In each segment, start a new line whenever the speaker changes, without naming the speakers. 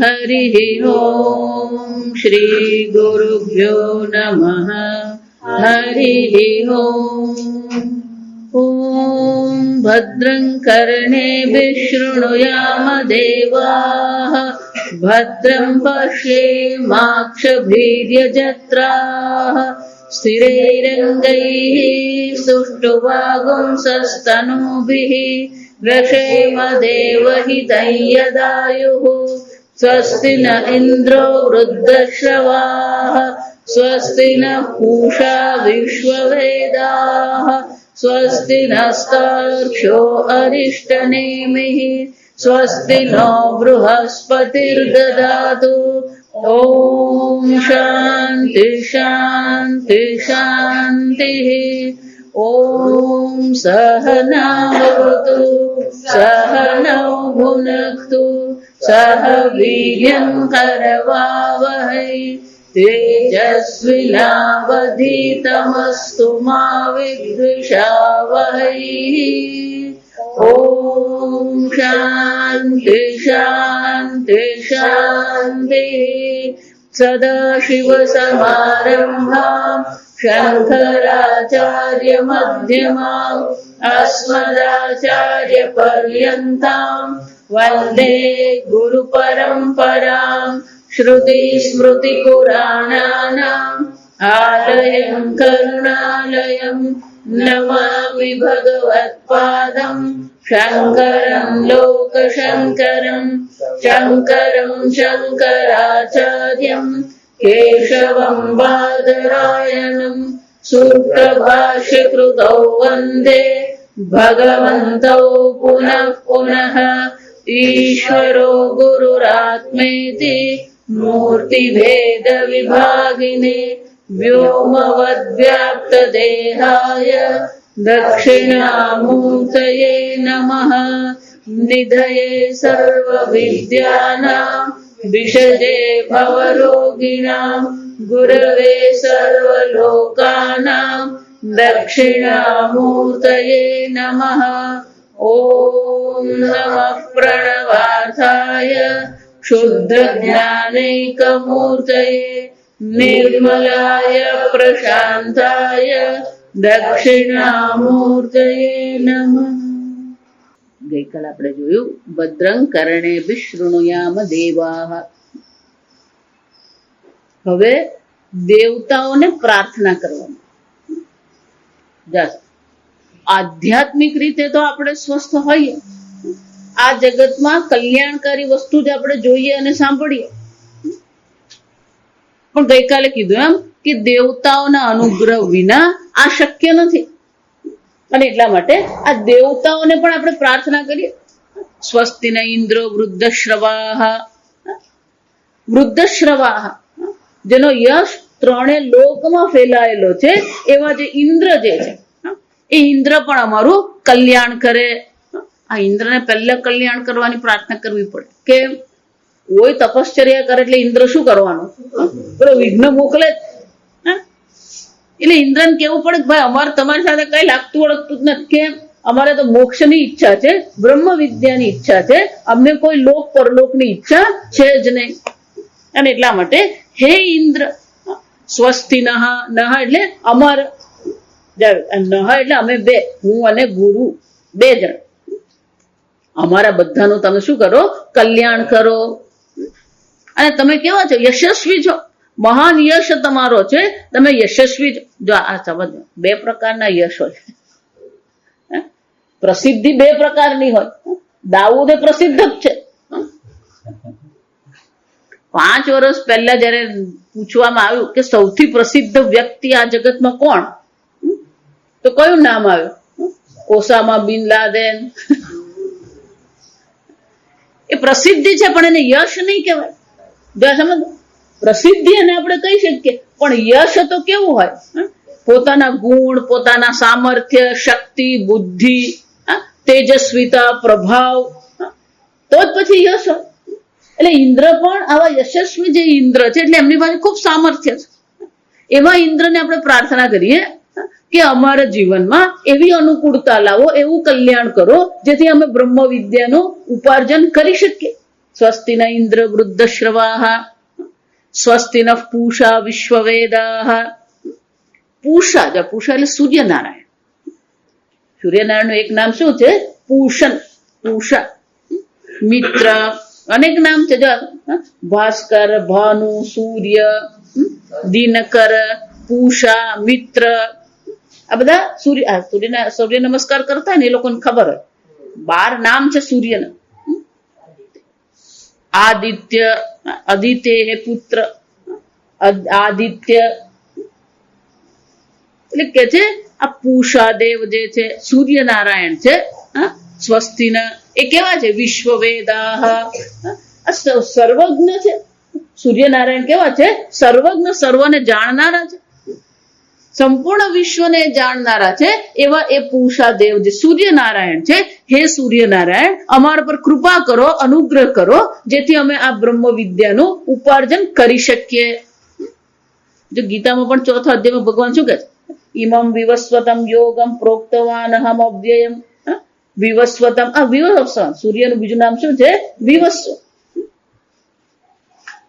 हरिः ओम श्री गुरुभ्यो नमः हरिः ओम भद्रं कर्णेभिः शृणुयाम देवाः भद्रं पश्येमाक्षभिर्यजत्राः स्थिरैरङ्गैः सुष्ठुवागुंसस्तनूभिः व्यशेम देवहितं यदायुः स्वस्ति न इन्द्रो वृद्धश्रवाः स्वस्ति न पूषा विश्ववेदाः स्वस्ति नस्तार्क्ष्यो अरिष्टनेमिः स्वस्ति नो बृहस्पतिर्ददातु ओम शांति शांति शांतिः ओम सहना भवतु सहनौ भुनक्तु सह वीर्यं करवावहै तेजस्विनावधीतमस्तु मा विद्विषावहै ओम शांति शांति शांति सदाशिव समारंभां शंकराचार्य मध्यमाम् अस्मदाचार्य पर्यन्तां वन्दे गुरु परंपरां श्रुति स्मृति पुराणानाम् आलयं करुणालयं नमामि भगवत्पादं शंकरं लोकशंकरं शंकरं शंकराचार्यं केशवं बादरायणं सूत्रभाष्यकृतौ वन्दे भगवन्तौ पुनः पुनः ईश्वरो गुरुरात्मेति मूर्तिभेदविभागिने व्योमवद्व्याप्तदेहाय दक्षिणामूर्तये नमः निधये सर्वविद्यानां विषजे भवरोगिणां गुरवे सर्वलोकानां दक्षिणामूर्तये नमः ॐ नमः प्रणवार्थाय शुद्धज्ञानैकमूर्तये निर्मलाय प्रशांताय दक्षिणामूर्तये नमः। ગઈકાલ આપણે જોયું ભદ્રં કર્ણેભિઃ શૃણુયામ દેવાઃ. હવે દેવતાઓને પ્રાર્થના કરવાની. આધ્યાત્મિક રીતે તો આપણે સ્વસ્થ હોઈએ, આ જગતમાં કલ્યાણકારી વસ્તુ જ આપણે જોઈએ અને સાંભળીએ, પણ ગઈકાલે કીધું એમ કે દેવતાઓના અનુગ્રહ વિના આ શક્ય નથી. અને એટલા માટે આ દેવતાઓને પણ આપણે પ્રાર્થના કરીએ. સ્વસ્તિ ન ઇન્દ્રો વૃદ્ધશ્રવાહ. વૃદ્ધશ્રવાહ જેનો યશ ત્રણે લોકમાં ફેલાયેલો છે એવા જે ઇન્દ્ર જે છે એ ઇન્દ્ર પણ અમારું કલ્યાણ કરે. આ ઇન્દ્રને પહેલા કલ્યાણ કરવાની પ્રાર્થના કરવી પડે. કે કોઈ તપશ્ચર્યા કરે એટલે ઇન્દ્ર શું કરવાનું? પેલો વિઘ્ન મોકલે. એટલે ઇન્દ્રને કેવું પડે કે ભાઈ અમારે તમારી સાથે કઈ લાગતું ઓળખતું જ નથી. કેમ? અમારે તો મોક્ષની ઈચ્છા છે, બ્રહ્મ વિદ્યાની ઈચ્છા છે, અમને કોઈ લોક પરલોકની ઈચ્છા છે જ નહીં. અને એટલા માટે હે ઇન્દ્ર સ્વસ્તિ નહ. નહ એટલે અમાર, નહ એટલે અમે બે, હું અને ગુરુ બે જણ, અમારા બધાનું તમે શું કરો? કલ્યાણ કરો. અને તમે કેવા છો? યશસ્વી છો. મહાન યશ તમારો છે, તમે યશસ્વી છો. જો આ સમજો, બે પ્રકારના યશ હોય. પ્રસિદ્ધિ બે પ્રકારની હોય. દાઉદ એ પ્રસિદ્ધ જ છે. 5 વર્ષ પહેલા જયારે પૂછવામાં આવ્યું કે સૌથી પ્રસિદ્ધ વ્યક્તિ આ જગતમાં કોણ, તો કયું નામ આવ્યું? ઓસામા બિન લાદેન. એ પ્રસિદ્ધિ છે પણ એને યશ નહીં કહેવાય. જો સમજ, પ્રસિદ્ધિ એને આપણે કહી શકીએ, પણ યશ તો કેવું હોય? પોતાના ગુણ, પોતાના સામર્થ્ય, શક્તિ, બુદ્ધિ, તેજસ્વીતા, પ્રભાવ, તો જ પછી યશ હોય. એટલે ઇન્દ્ર પણ આવા યશસ્વી જે ઇન્દ્ર છે, એટલે એમની પાસે ખૂબ સામર્થ્ય છે. એવા ઇન્દ્રને આપણે પ્રાર્થના કરીએ કે અમારા જીવનમાં એવી અનુકૂળતા લાવો, એવું કલ્યાણ કરો જેથી અમે બ્રહ્મ વિદ્યાનું ઉપાર્જન કરી શકીએ. સ્વસ્તિ ન ઇન્દ્ર વૃદ્ધશ્રવાહ, સ્વસ્તિ ન પૂષા વિશ્વવેદાહ. પૂષા, પૂષા એટલે સૂર્યનારાયણ. સૂર્યનારાયણનું એક નામ શું છે? પૂષણ, પૂષા. મિત્ર, અનેક નામ છે. ભાસ્કર, ભાનુ, સૂર્ય, દિનકર, પૂષા, મિત્ર, આ બધા સૂર્ય નમસ્કાર કરતા ને એ લોકોને ખબર હોય 12 નામ છે સૂર્યના. આદિત્ય, અદિતે પુત્ર, આદિત્ય એટલે કે છે આ પૂષા દેવ જે છે સૂર્યનારાયણ છે. સ્વસ્તિના એ કેવા છે? વિશ્વવેદાહ, સર્વજ્ઞ છે. સૂર્યનારાયણ કેવા છે? સર્વજ્ઞ, સર્વને જાણનારા છે, સંપૂર્ણ વિશ્વને જાણનારા છે. એવા એ પૂષા દેવ જે સૂર્યનારાયણ છે. હે સૂર્યનારાયણ, અમારા પર કૃપા કરો, અનુગ્રહ કરો, જેથી અમે આ બ્રહ્મ વિદ્યાનું ઉપાર્જન કરી શકીએ. જો ગીતામાં પણ 4થા અધ્યાયમાં ભગવાન શું કહે છે? ઇમમ વિવસ્વતમ યોગમ પ્રોક્તવાન અહમ અવ્યયમ. વિવસ્વતમ, આ વિવસ્વત સૂર્યનું બીજું નામ શું છે? વિવસ્વ.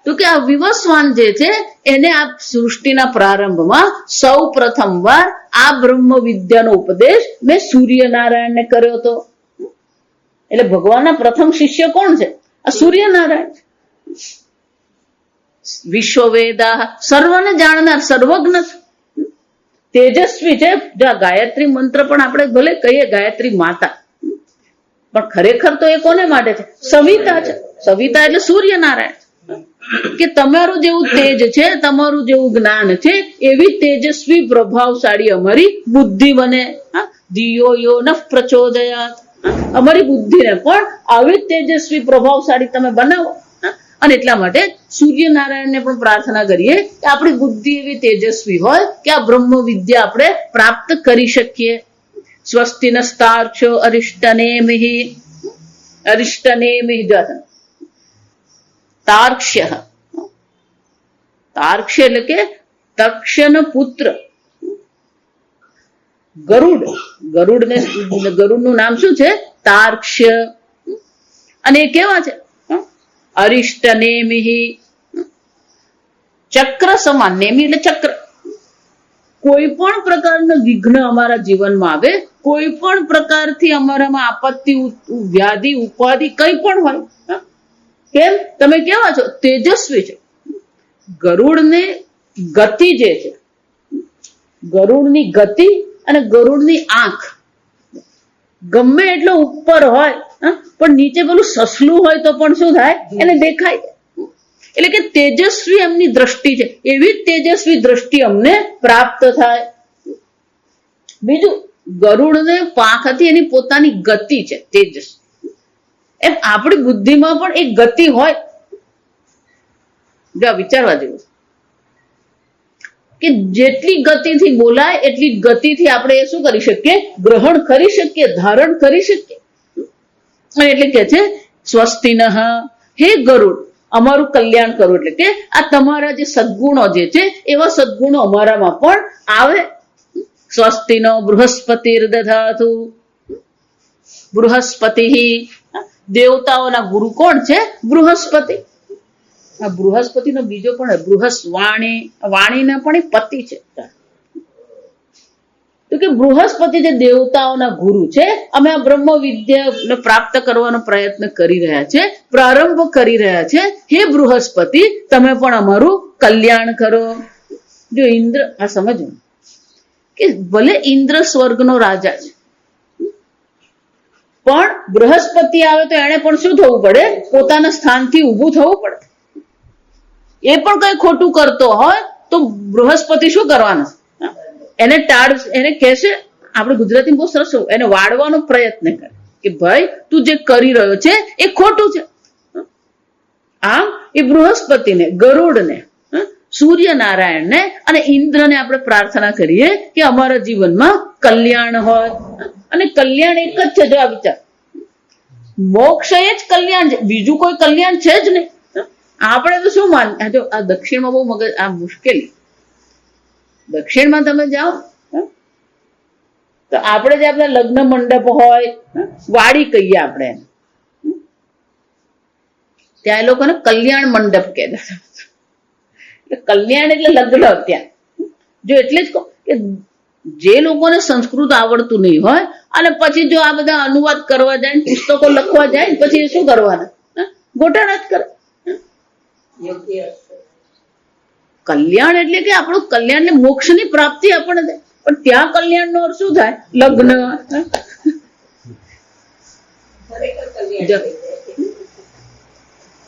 તો કે આ વિવસ્વાન જે છે એને આ સૃષ્ટિના પ્રારંભમાં સૌ પ્રથમ વાર આ બ્રહ્મ વિદ્યાનો ઉપદેશ મેં સૂર્યનારાયણને કર્યો હતો. એટલે ભગવાનના પ્રથમ શિષ્ય કોણ છે? આ સૂર્યનારાયણ. વિશ્વવેદા, સર્વને જાણનાર, સર્વજ્ઞ, તેજસ્વી છે. જો આ ગાયત્રી મંત્ર પણ આપણે ભલે કહીએ ગાયત્રી માતા, પણ ખરેખર તો એ કોને માટે છે? સવિતા છે. સવિતા એટલે સૂર્યનારાયણ. કે તમારું જેવું તેજ છે, તમારું જેવું જ્ઞાન છે, એવી તેજસ્વી પ્રભાવશાળી અમારી બુદ્ધિ બને. દિયો યો ન પ્રચોદયાત. અમારી બુદ્ધિને પણ આવી તેજસ્વી પ્રભાવશાળી તમે બનાવો. અને એટલા માટે સૂર્યનારાયણને પણ પ્રાર્થના કરીએ કે આપણી બુદ્ધિ એવી તેજસ્વી હોય કે આ બ્રહ્મ વિદ્યા આપણે પ્રાપ્ત કરી શકીએ. સ્વસ્તિ નસ્તાર્ક્ષ્યો અરિષ્ટનેમિ, અરિષ્ટનેમિ તાર્ક્ષ્ય. તાર્ક્ષ્ય એટલે કે તક્ષન પુત્ર ગરુડ. ગરુડનું નામ શું છે? તાર્ક્ષ્ય. અને એ કેવા છે? અરિષ્ટનેમિ, ચક્ર સમાન. નેમિ એટલે ચક્ર. કોઈ પણ પ્રકારનું વિઘ્ન અમારા જીવનમાં આવે, કોઈ પણ પ્રકારથી અમારામાં આપત્તિ, વ્યાધિ, ઉપાધિ કંઈ પણ હોય, કેમ? તમે કેવા છો? તેજસ્વી છો. ગરુડને ગતિ જે છે, ગરુડની ગતિ અને ગરુડની આંખ ગમે એટલો ઉપર હોય, પણ નીચે પેલું સસલું હોય તો પણ શું થાય? એને દેખાય. એટલે કે તેજસ્વી એમની દ્રષ્ટિ છે. એવી તેજસ્વી દ્રષ્ટિ અમને પ્રાપ્ત થાય. બીજું, ગરુડને પાંખ હતી, એની પોતાની ગતિ છે, તેજસ. એમ આપણી બુદ્ધિમાં પણ એક ગતિ હોય. જો વિચારવા જેવું કે જેટલી ગતિથી બોલાય એટલી ગતિથી આપણે એ શું કરી શકીએ? ગ્રહણ કરી શકીએ, ધારણ કરી શકીએ. એટલે કે છે સ્વસ્તિનઃ, હે ગરુડ, અમારું કલ્યાણ કરો. એટલે કે આ તમારા જે સદગુણો જે છે એવા સદગુણો અમારામાં પણ આવે. સ્વસ્તિનો બૃહસ્પતિર દધાતુ. બૃહસ્પતિ, દેવતાઓના ગુરુ કોણ છે? બૃહસ્પતિ. આ બૃહસ્પતિનો બીજો પણ બૃહસ્વાણી, વાણીના પણ એક પતિ છે. તો કે બૃહસ્પતિ જે દેવતાઓના ગુરુ છે, અમે આ બ્રહ્મ વિદ્યા પ્રાપ્ત કરવાનો પ્રયત્ન કરી રહ્યા છે, પ્રારંભ કરી રહ્યા છે. હે બૃહસ્પતિ, તમે પણ અમારું કલ્યાણ કરો. જો ઇન્દ્ર, આ સમજવું કે ભલે ઇન્દ્ર સ્વર્ગનો રાજા છે, પણ બૃહસ્પતિ આવે તો એને પણ શું થવું પડે? પોતાના સ્થાનથી ઊભું થવું પડે. એ પણ કઈ ખોટું કરતો હોય તો બૃહસ્પતિ શું કરવાનો? એને એને કહેશે, આપણે ગુજરાતીમાં બહુ સરસ, એને વાળવાનો પ્રયત્ન કરે કે ભાઈ તું જે કરી રહ્યો છે એ ખોટું છે. આમ એ બૃહસ્પતિને, ગરુડને, સૂર્યનારાયણને અને ઇન્દ્રને આપણે પ્રાર્થના કરીએ કે અમારા જીવનમાં કલ્યાણ હોય. અને કલ્યાણ એક જ છે. જો આ વિચાર, મોક્ષ એ જ કલ્યાણ છે, બીજું કોઈ કલ્યાણ છે જ નહીં. આપણે તો શું માન, જો આ દક્ષિણમાં બહુ મગજ આ મુશ્કેલી. દક્ષિણમાં તમે જાઓ તો આપણે જે આપણા લગ્ન મંડપ હોય, વાડી કહીએ આપણે, ત્યાં એ લોકોને કલ્યાણ મંડપ કહેતા હતા. એટલે કલ્યાણ એટલે લગ્ન ત્યાં. જો એટલે જ કહું કે જે લોકોને સંસ્કૃત આવડતું નહીં હોય અને પછી જો આ બધા અનુવાદ કરવા જાય, પુસ્તકો લખવા જાય, પછી એ શું કરવાના? ગોટાળા જ કરે. કલ્યાણ એટલે કે આપણું કલ્યાણ ને મોક્ષની પ્રાપ્તિ આપણને થાય. પણ ત્યાં કલ્યાણ નો અર્થ શું થાય? લગ્ન.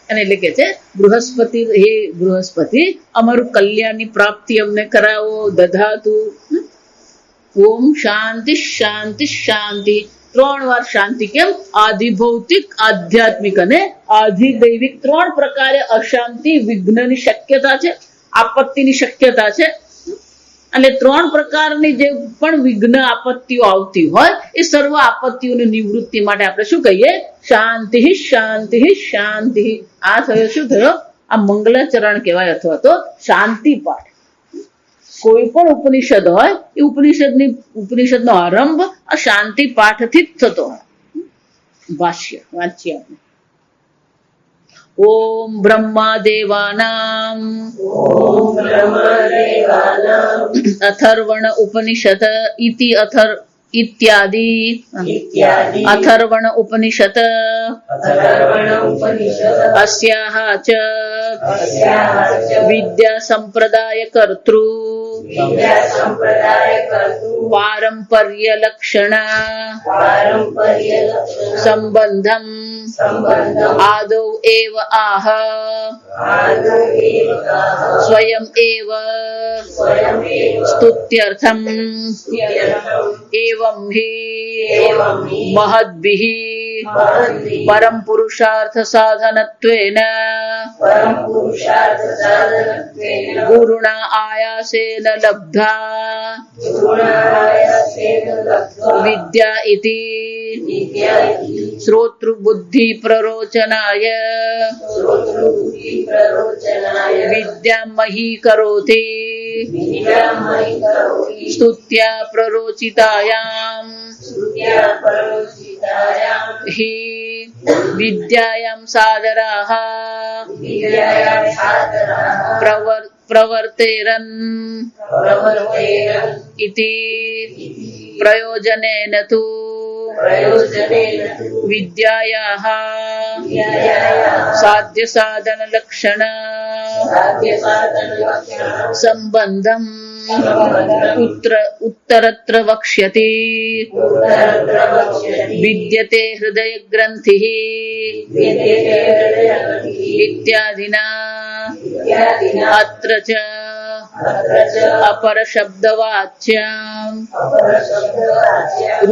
અને એટલે કે છે બૃહસ્પતિ, હે બૃહસ્પતિ અમારું કલ્યાણની પ્રાપ્તિ અમને કરાવો. દધાતુ. ઓમ શાંતિ શાંતિ શાંતિ. 3 વાર શાંતિ. કેમ? આધિભૌતિક, આધ્યાત્મિક અને આધિદૈવિક 3 પ્રકારે અશાંતિ, વિઘ્નની શક્યતા છે, આપત્તિની શક્યતા છે. અને 3 પ્રકારની જે પણ વિઘ્ન આપત્તિઓ આવતી હોય એ સર્વ આપત્તિઓની નિવૃત્તિ માટે આપણે શું કહીએ? શાંતિ શાંતિ શાંતિ. આ થયો શું થયો? આ મંગલાચરણ કહેવાય, અથવા તો શાંતિ પાઠ. કોઈ પણ ઉપનિષદ હોય એ ઉપનિષદનો આરંભ આ શાંતિ પાઠથી જ થતો હોય. ભાષ્ય વાંચીએ આપણે. ઓમ બ્રહ્મા દેવાનામ અથર્વણ ઉપનિષદ ઇતિ ઇત્યાદિ અથર્વણ ઉપનિષદ અસ્યાહ ચ વિદ્યા સંપ્રદાય કર્તૃ પારંપર્ય લક્ષણ સંબંધમ આદૌ એવ આહ સ્વયં એવ સ્તુત્યર્થમ એવં હિ મહદ્ભિઃ પરમ પુરુષાર્થ સાધનત્વેન ગુરુણા આયાસેન લબ્ધા વિદ્યા ઇતિ શ્રોતૃ બુદ્ધિ પ્રરોચનાય વિદ્યા મહી કરોતિ સ્તુત્યા પ્રરોચિતાયામ हि विद्यायां सादराः प्रवर्तेरन् इति प्रयोजनेन तु विद्यायाः साध्य साधन लक्षण संबंधम् उत्तरत्र वक्ष्यति विद्यते हृदय ग्रंथिः इत्यादिना अत्र च अपर शब्दवाच्याम्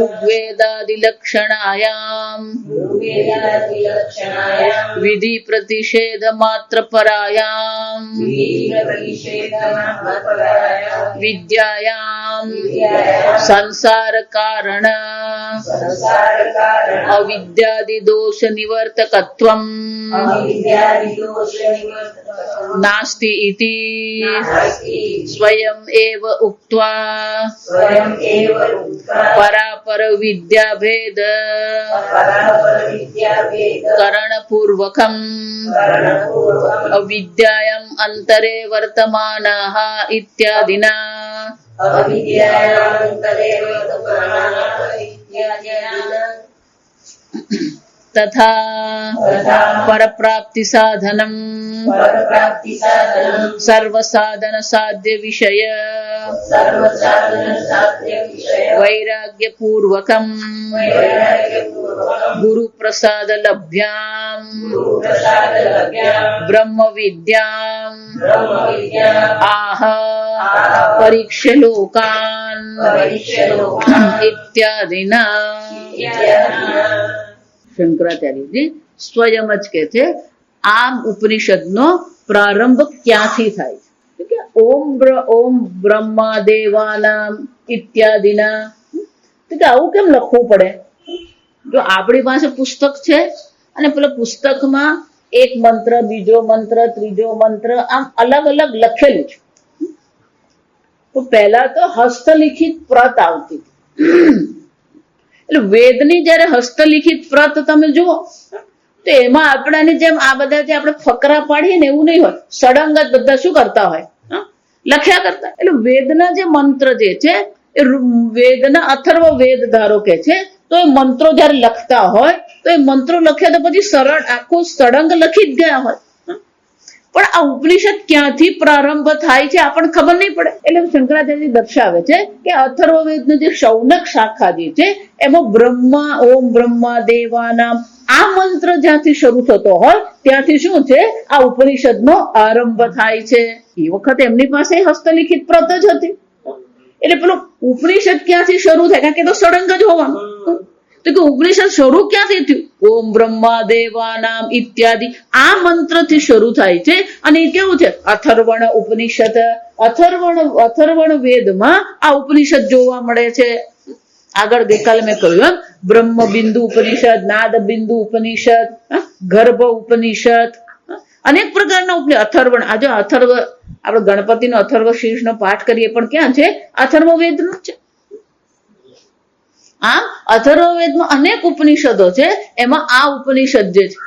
ऋग्वेदादिलक्षणायाम् विधि प्रतिषेध मात्र परायाम् विद्यायाम् संसार कारण अविद्यादि दोष निवर्तकत्वम् नास्ति इति स्वयं एव उक्त्वा परापर विद्याभेद करणपूर्वकम् अविद्यायाम् अंतरे वर्तमानाः इत्यादिना तथा परप्राप्ति साधनम सर्वसाधन साध्य विषय वैराग्य पूर्वकम गुरु प्रसाद लभ्याम ब्रह्म विद्याम आह परीक्ष्य लोकान इत्यादिना શંકરાચાર્યજી સ્વયં જ કહે છે આ ઉપનિષદનો પ્રારંભ ક્યાંથી થાય છે? ઓમ બ્રહ્મા દેવાનામ ઇત્યાદિના. તો કે આવું કેમ લખવું પડે? જો આપણી પાસે પુસ્તક છે અને પેલા પુસ્તકમાં એક મંત્ર, બીજો મંત્ર, ત્રીજો મંત્ર આમ અલગ અલગ લખેલું છે. તો પહેલા તો હસ્તલિખિત પ્રત આવતી એટલે વેદની જયારે હસ્તલિખિત પ્રત તમે જુઓ તો એમાં આપણાની જેમ આ બધા જે આપણે ફકરા પાડીએ ને એવું નહીં હોય, સળંગ જ બધા શું કરતા હોય, લખ્યા કરતા. એટલે વેદના જે મંત્ર જે છે એ વેદના અથર્વ વેદ ધારો કે છે, તો એ મંત્રો જયારે લખતા હોય તો એ મંત્રો લખ્યા તો પછી સરળ આખું સળંગ લખી જ ગયા હોય. પણ આ ઉપનિષદ ક્યાંથી પ્રારંભ થાય છે આપણને ખબર નહીં પડે. એટલે શંકરાચાર્ય દર્શાવે છે કે અથર્વવેદનો જે શૌનક શાખા જે છે એમાં બ્રહ્મા ઓમ બ્રહ્મા દેવાનામ આ મંત્ર જ્યાંથી શરૂ થતો હોય ત્યાંથી શું છે આ ઉપનિષદનો આરંભ થાય છે. એ વખતે એમની પાસે હસ્તલિખિત પ્રત જ હતી. એટલે પેલો ઉપનિષદ ક્યાંથી શરૂ થાય, કારણ કે તો સળંગ જ હોવાનું. તો કે ઉપનિષદ શરૂ ક્યાંથી થયું? ઓમ બ્રહ્મા દેવાનામ ઇત્યાદિ આ મંત્રથી શરૂ થાય છે. અને એ કેવું છે અથર્વણ ઉપનિષદ, અથર્વણ વેદમાં આ ઉપનિષદ જોવા મળે છે. આગળ ગઈકાલે મેં કહ્યું એમ બ્રહ્મ બિંદુ ઉપનિષદ, નાદ બિંદુ ઉપનિષદ, ગર્ભ ઉપનિષદ, અનેક પ્રકારના અથર્વણ. આજે અથર્વ આપણે ગણપતિનો અથર્વ શીર્ષનો પાઠ કરીએ પણ ક્યાં છે? અથર્વ વેદનો છે. આમ અથર્વવેદમાં અનેક ઉપનિષદો છે, એમાં આ ઉપનિષદ જે છે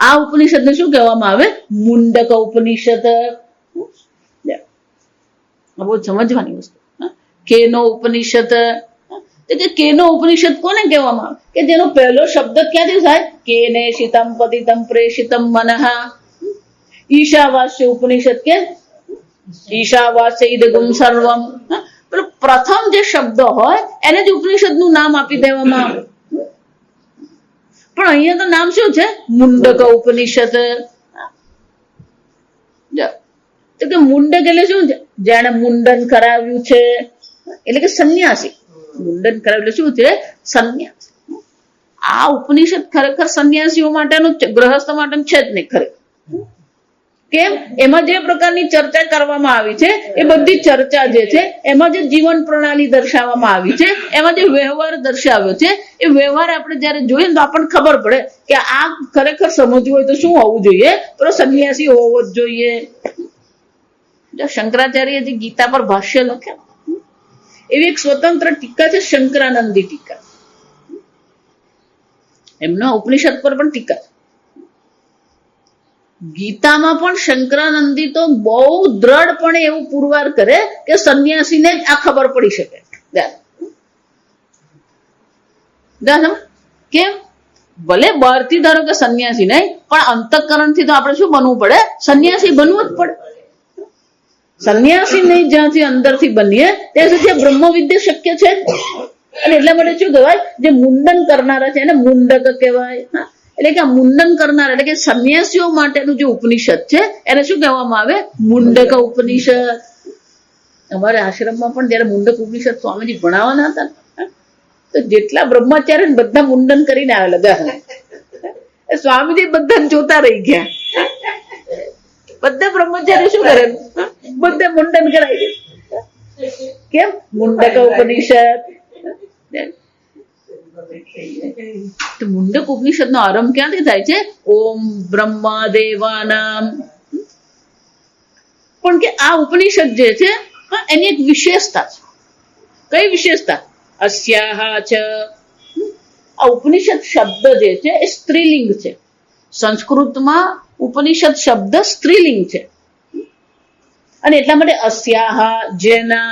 આ ઉપનિષદને શું કહેવામાં આવે? મુંડક ઉપનિષદ. બહુ સમજવાની વસ્તુ. કેનો ઉપનિષદ, કે કેનો ઉપનિષદ કોને કહેવામાં આવે? કે જેનો પહેલો શબ્દ ક્યાંથી થાય? કેને શિતમ પતિતમ પ્રેષિતમ મનઃ. ઈશાવાસ્ય ઉપનિષદ કે ઈશાવાસ્ય ઇદગુમ સર્વમ. પ્રથમ જે શબ્દ હોય એને જ ઉપનિષદનું નામ આપી દેવામાં આવે. પણ અહીંયા તો નામ શું છે? મુંડક ઉપનિષદ. તો કે મુંડક એટલે શું છે? જેણે મુંડન કરાવ્યું છે, એટલે કે સંન્યાસી. મુંડન કરાવ્યું એટલે શું છે? સંન્યાસી. આ ઉપનિષદ ખરેખર સંન્યાસીઓ માટેનું ગ્રહસ્થ માટેનું છે જ નહીં ખરેખર. કેમ? એમાં જે પ્રકારની ચર્ચા કરવામાં આવી છે એ બધી ચર્ચા જે છે એમાં જે જીવન પ્રણાલી દર્શાવવામાં આવી છે, એમાં જે વ્યવહાર દર્શાવ્યો છે એ વ્યવહાર આપણે જયારે જોઈએ ને તો આપણને ખબર પડે કે આ ખરેખર સમજવું હોય તો શું હોવું જોઈએ? તો સંન્યાસી હોવો જ જોઈએ. શંકરાચાર્ય જે ગીતા પર ભાષ્ય લખ્યા એવી એક સ્વતંત્ર ટીકા છે, શંકરાનંદી ટીકા. એમના ઉપનિષદ પર પણ ટીકા છે. ગીતામાં પણ શંકરાનંદી તો બહુ દ્રઢપણે એવું પુરવાર કરે કે સંન્યાસીને જ આ ખબર પડી શકે. કેમ? ભલે બહારથી ધારો કે સંન્યાસી નહીં, પણ અંતઃકરણથી તો આપણે શું બનવું પડે? સંન્યાસી બનવું જ પડે. સંન્યાસી નહીં જ્યાંથી અંદરથી બનીએ ત્યાં સુધી બ્રહ્મ વિદ્યા શક્ય છે. અને એટલા માટે શું કહેવાય? જે મુંડન કરનારા છે એને મુંડક કહેવાય. એટલે કે મુંડન કરનાર એટલે કે સંન્યાસીઓ માટેનું જે ઉપનિષદ છે એને શું કહેવામાં આવે? મુંડક ઉપનિષદ. અમારા આશ્રમમાં પણ જયારે મુંડક ઉપનિષદ સ્વામીજી ભણાવવાના હતા તો જેટલા બ્રહ્મચારી બધા મુંડન કરીને આવેલા. સ્વામીજી બધા જોતા રહી ગયા. બધા બ્રહ્મચારી શું કરે? બધા મુંડન કરાવી દે. કેમ? મુંડક ઉપનિષદ. તો મુંડક ઉપનિષદ નો આરંભ ક્યાંથી થાય છે? ઓમ બ્રહ્મા દેવાનામ. પણ કે આ ઉપનિષદ જે છે એની એક વિશેષતા છે. કઈ વિશેષતા? અસ્યાહા ચ. આ ઉપનિષદ શબ્દ જે છે એ સ્ત્રીલિંગ છે. સંસ્કૃતમાં ઉપનિષદ શબ્દ સ્ત્રીલિંગ છે અને એટલા માટે અસ્યાહા જેના.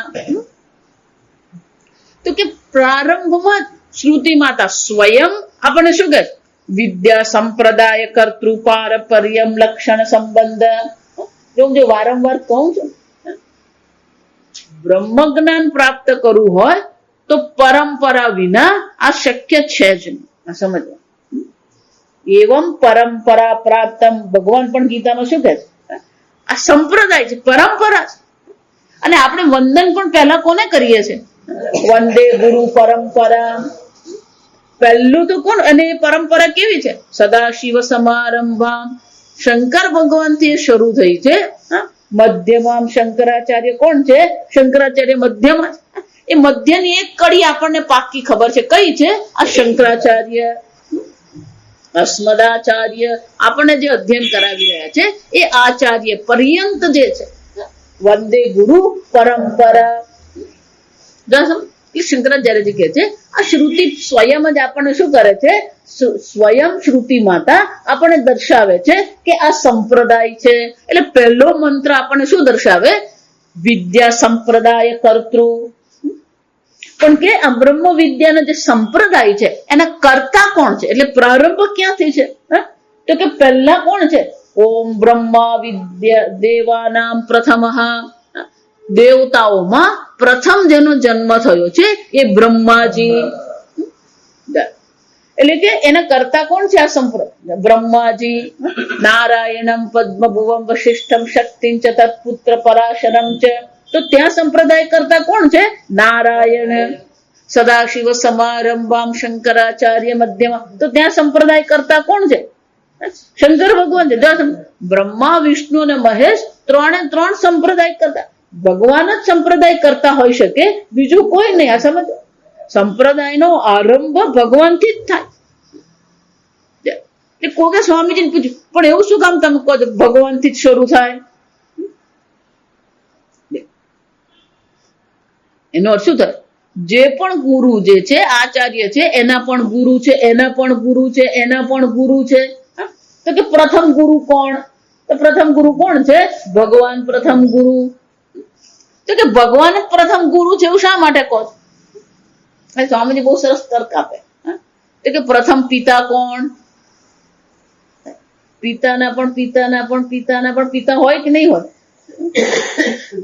તો કે પ્રારંભમાં શ્રુતિ માતા સ્વયં આપણને શું કહે? વિદ્યા સંપ્રદાય કર્તૃ પારપર્યમ લક્ષણ સંબંધ. જો વારંવાર કહું છું, બ્રહ્મ જ્ઞાન પ્રાપ્ત કરવું હોય તો પરંપરા વિના આ શક્ય છે જ નહીં. સમજવા એવમ પરંપરા પ્રાપ્તમ. ભગવાન પણ ગીતામાં શું કહે છે? આ સંપ્રદાય છે, પરંપરા છે. અને આપણે વંદન પણ પહેલા કોને કરીએ છીએ? વંદે ગુરુ પરંપરા. પહેલું તો કોણ? અને એ પરંપરા કેવી છે? સદા શિવ સમારંભા. શંકર ભગવાન થી શરૂ થઈ છે. મધ્યમાં શંકરાચાર્ય કોણ છે? શંકરાચાર્ય મધ્યમાં. એ મધ્યની એક કડી આપણને પાકી ખબર છે. કઈ છે? આ શંકરાચાર્ય અસ્મદાચાર્ય આપણને જે અધ્યયન કરાવી રહ્યા છે એ આચાર્ય પર્યંત જે છે વંદે ગુરુ પરંપરા. કે શંકરાચાર્યજી કહે છે આ શ્રુતિ સ્વયં જ આપણને શું કરે છે, સ્વયં શ્રુતિ માતા આપણને દર્શાવે છે કે આ સંપ્રદાય છે. એટલે પહેલો મંત્ર આપણને શું દર્શાવે, વિદ્યા સંપ્રદાય કર્તૃ. પણ કે આ બ્રહ્મ વિદ્યાનો જે સંપ્રદાય છે એના કર્તા કોણ છે, એટલે પ્રારંભ ક્યાંથી છે, તો કે પહેલા કોણ છે, ઓમ બ્રહ્મા વિદ્યા દેવાનામ પ્રથમઃ. દેવતાઓમાં પ્રથમ જેનો જન્મ થયો છે એ બ્રહ્માજી. એટલે કે એના કરતા કોણ છે આ સંપ્રદાય, બ્રહ્માજી. નારાયણમ પદ્મભુવમ વશિષ્ઠમ શક્તિમ ચ તત્પુત્ર પરાશરમ ચ. તો ત્યાં સંપ્રદાય કરતા કોણ છે, નારાયણ. સદાશિવ સમારંભામ શંકરાચાર્ય મધ્યમાં. તો ત્યાં સંપ્રદાય કરતા કોણ છે, શંકર ભગવાન છે. બ્રહ્મા વિષ્ણુ અને મહેશ ત્રણે ત્રણ સંપ્રદાય કરતા. ભગવાન જ સંપ્રદાય કરતા હોઈ શકે, બીજું કોઈ નહીં. આ સમજ, સંપ્રદાયનો આરંભ ભગવાનથી જ થાય. કોઈ સ્વામીજીને પૂછ્યું પણ એવું શું કામ તમે કહો છો ભગવાનથી જ શરૂ થાય, એનો અર્થ શું થાય, જે પણ ગુરુ જે છે આચાર્ય છે એના પણ ગુરુ છે, એના પણ ગુરુ છે, એના પણ ગુરુ છે. તો કે પ્રથમ ગુરુ કોણ, તો પ્રથમ ગુરુ કોણ છે, ભગવાન પ્રથમ ગુરુ. તો કે ભગવાન જ પ્રથમ ગુરુ છે એવું શા માટે કહો છો, સ્વામીજી બહુ સરસ તર્ક આપે. તો કે પ્રથમ પિતા કોણ, પિતાના પણ પિતાના પણ પિતાના પણ પિતા હોય કે નહીં હોય,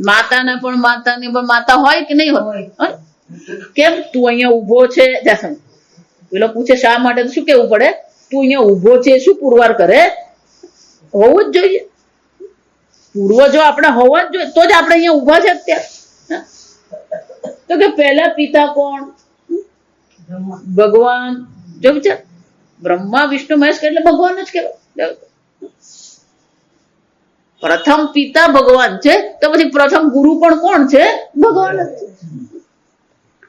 માતાના પણ માતાની પણ માતા હોય કે નહીં હોય. કેમ તું અહીંયા ઉભો છે, પેલો પૂછે શા માટે, શું કેવું પડે, તું અહીંયા ઉભો છે શું પુરવાર કરે, હોવું જ જોઈએ. પૂર્વજો આપણે હોવા જ જોઈએ તો જ આપણે અહીંયા ઉભા છે અત્યારે. તો કે પહેલા પિતા કોણ, ભગવાન. જો વિચાર, બ્રહ્મા વિષ્ણુ મહેશ એટલે ભગવાન જ કહેવાય. પ્રથમ પિતા ભગવાન છે તો પછી પ્રથમ ગુરુ પણ કોણ છે, ભગવાન જ છે.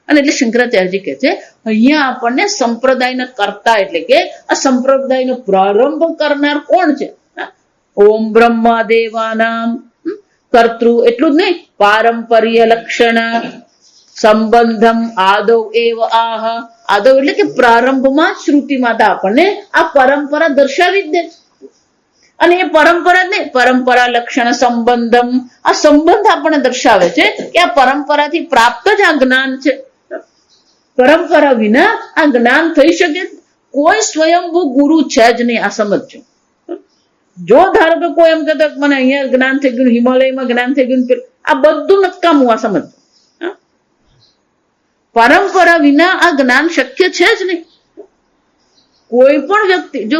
અને એટલે શંકરાચાર્યજી કહે છે અહીંયા આપણને સંપ્રદાયના કર્તા એટલે કે આ સંપ્રદાયનો પ્રારંભ કરનાર કોણ છે, ઓમ બ્રહ્મા દેવાનામ કર્તૃ. એટલું જ નહીં, પારંપર્ય લક્ષણ સંબંધમ આદૌ એવ આહ. આદૌ એટલે કે પ્રારંભમાં શ્રુતિ માતા આપણને આ પરંપરા દર્શાવી જ દે. અને એ પરંપરા જ નહીં, પરંપરા લક્ષણ સંબંધમ, આ સંબંધ આપણને દર્શાવે છે કે આ પરંપરાથી પ્રાપ્ત જ આ જ્ઞાન છે. પરંપરા વિના આ જ્ઞાન થઈ શકે, કોઈ સ્વયંભૂ ગુરુ છે જ નહીં. આ સમજજો. જો ધારો કે કોઈ એમ કહેતો મને અહીંયા જ્ઞાન થઈ ગયું, હિમાલયમાં જ્ઞાન થઈ ગયું, આ બધું નકામું. આ સમજ, પરંપરા વિના આ જ્ઞાન શક્ય છે જ નહીં. કોઈ પણ વ્યક્તિ, જો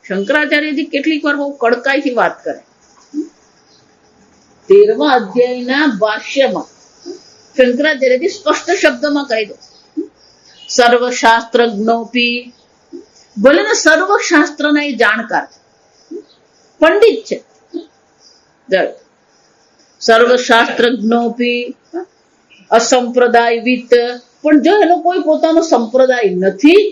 શંકરાચાર્યજી કેટલીક વાર બહુ કડકાઈથી વાત કરે. 13મા અધ્યાયના ભાષ્યમાં શંકરાચાર્યજી સ્પષ્ટ શબ્દોમાં કહી દે, સર્વશાસ્ત્રજ્ઞોપી. ભલે ને સર્વશાસ્ત્રના એ જાણકાર છે, પંડિત છે, સર્વશાસ્ત્રજ્ઞોપી અસંપ્રદાયવિત. પણ જો એનો કોઈ પોતાનો સંપ્રદાય નથી,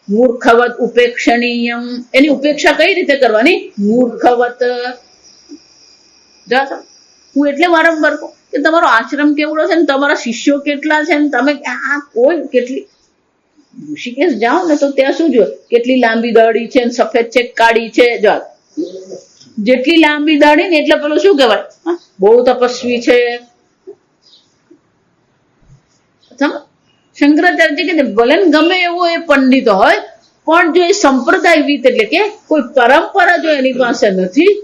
મૂર્ખવત ઉપેક્ષણીયમ. એની ઉપેક્ષા કઈ રીતે કરવાની, મૂર્ખવત. હું એટલે વારંવાર કહું કે તમારો આશ્રમ કેવડો છે ને તમારા શિષ્યો કેટલા છે ને તમે આ કોઈ કેટલી ઋષિકેશ જાઓ ને તો ત્યાં શું જોયું, કેટલી લાંબી દાઢી છે, સફેદ છે, કાળી છે. જો જેટલી લાંબી દાઢી ને એટલે પેલું શું કહેવાય, બહુ તપસ્વી છે. શંકરાચાર્યજી કે ભલે ગમે એવો એ પંડિત હોય પણ જો એ સંપ્રદાયવિત એટલે કે કોઈ પરંપરા જો એની પાસે નથી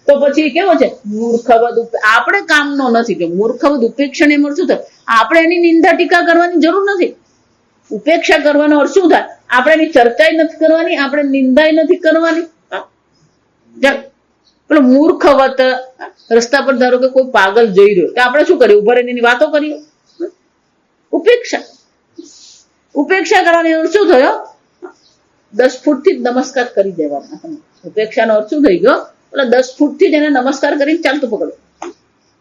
તો પછી કેવો છે, મૂર્ખવદ. આપણે કામનો નથી કે મૂર્ખવદ ઉપેક્ષા એમ શું થાય, આપણે એની નિંદા ટીકા કરવાની જરૂર નથી. ઉપેક્ષા કરવાનો અર્થ શું થાય, આપણે એની ચર્ચા નથી કરવાની, આપણે નિંદા નથી કરવાની. પેલો મૂર્ખવત, રસ્તા પર ધારો કે કોઈ પાગલ જઈ રહ્યો તો આપણે શું કરીએ, ઉભા રહીને એની વાતો કરીએ. ઉપેક્ષા, ઉપેક્ષા કરવાની અર્થ શું થયો, 10 ફૂટથી જ નમસ્કાર કરી દેવાના. ઉપેક્ષાનો અર્થ શું થઈ ગયો, એટલે 10 ફૂટથી જ એને નમસ્કાર કરીને ચાલતું પકડો.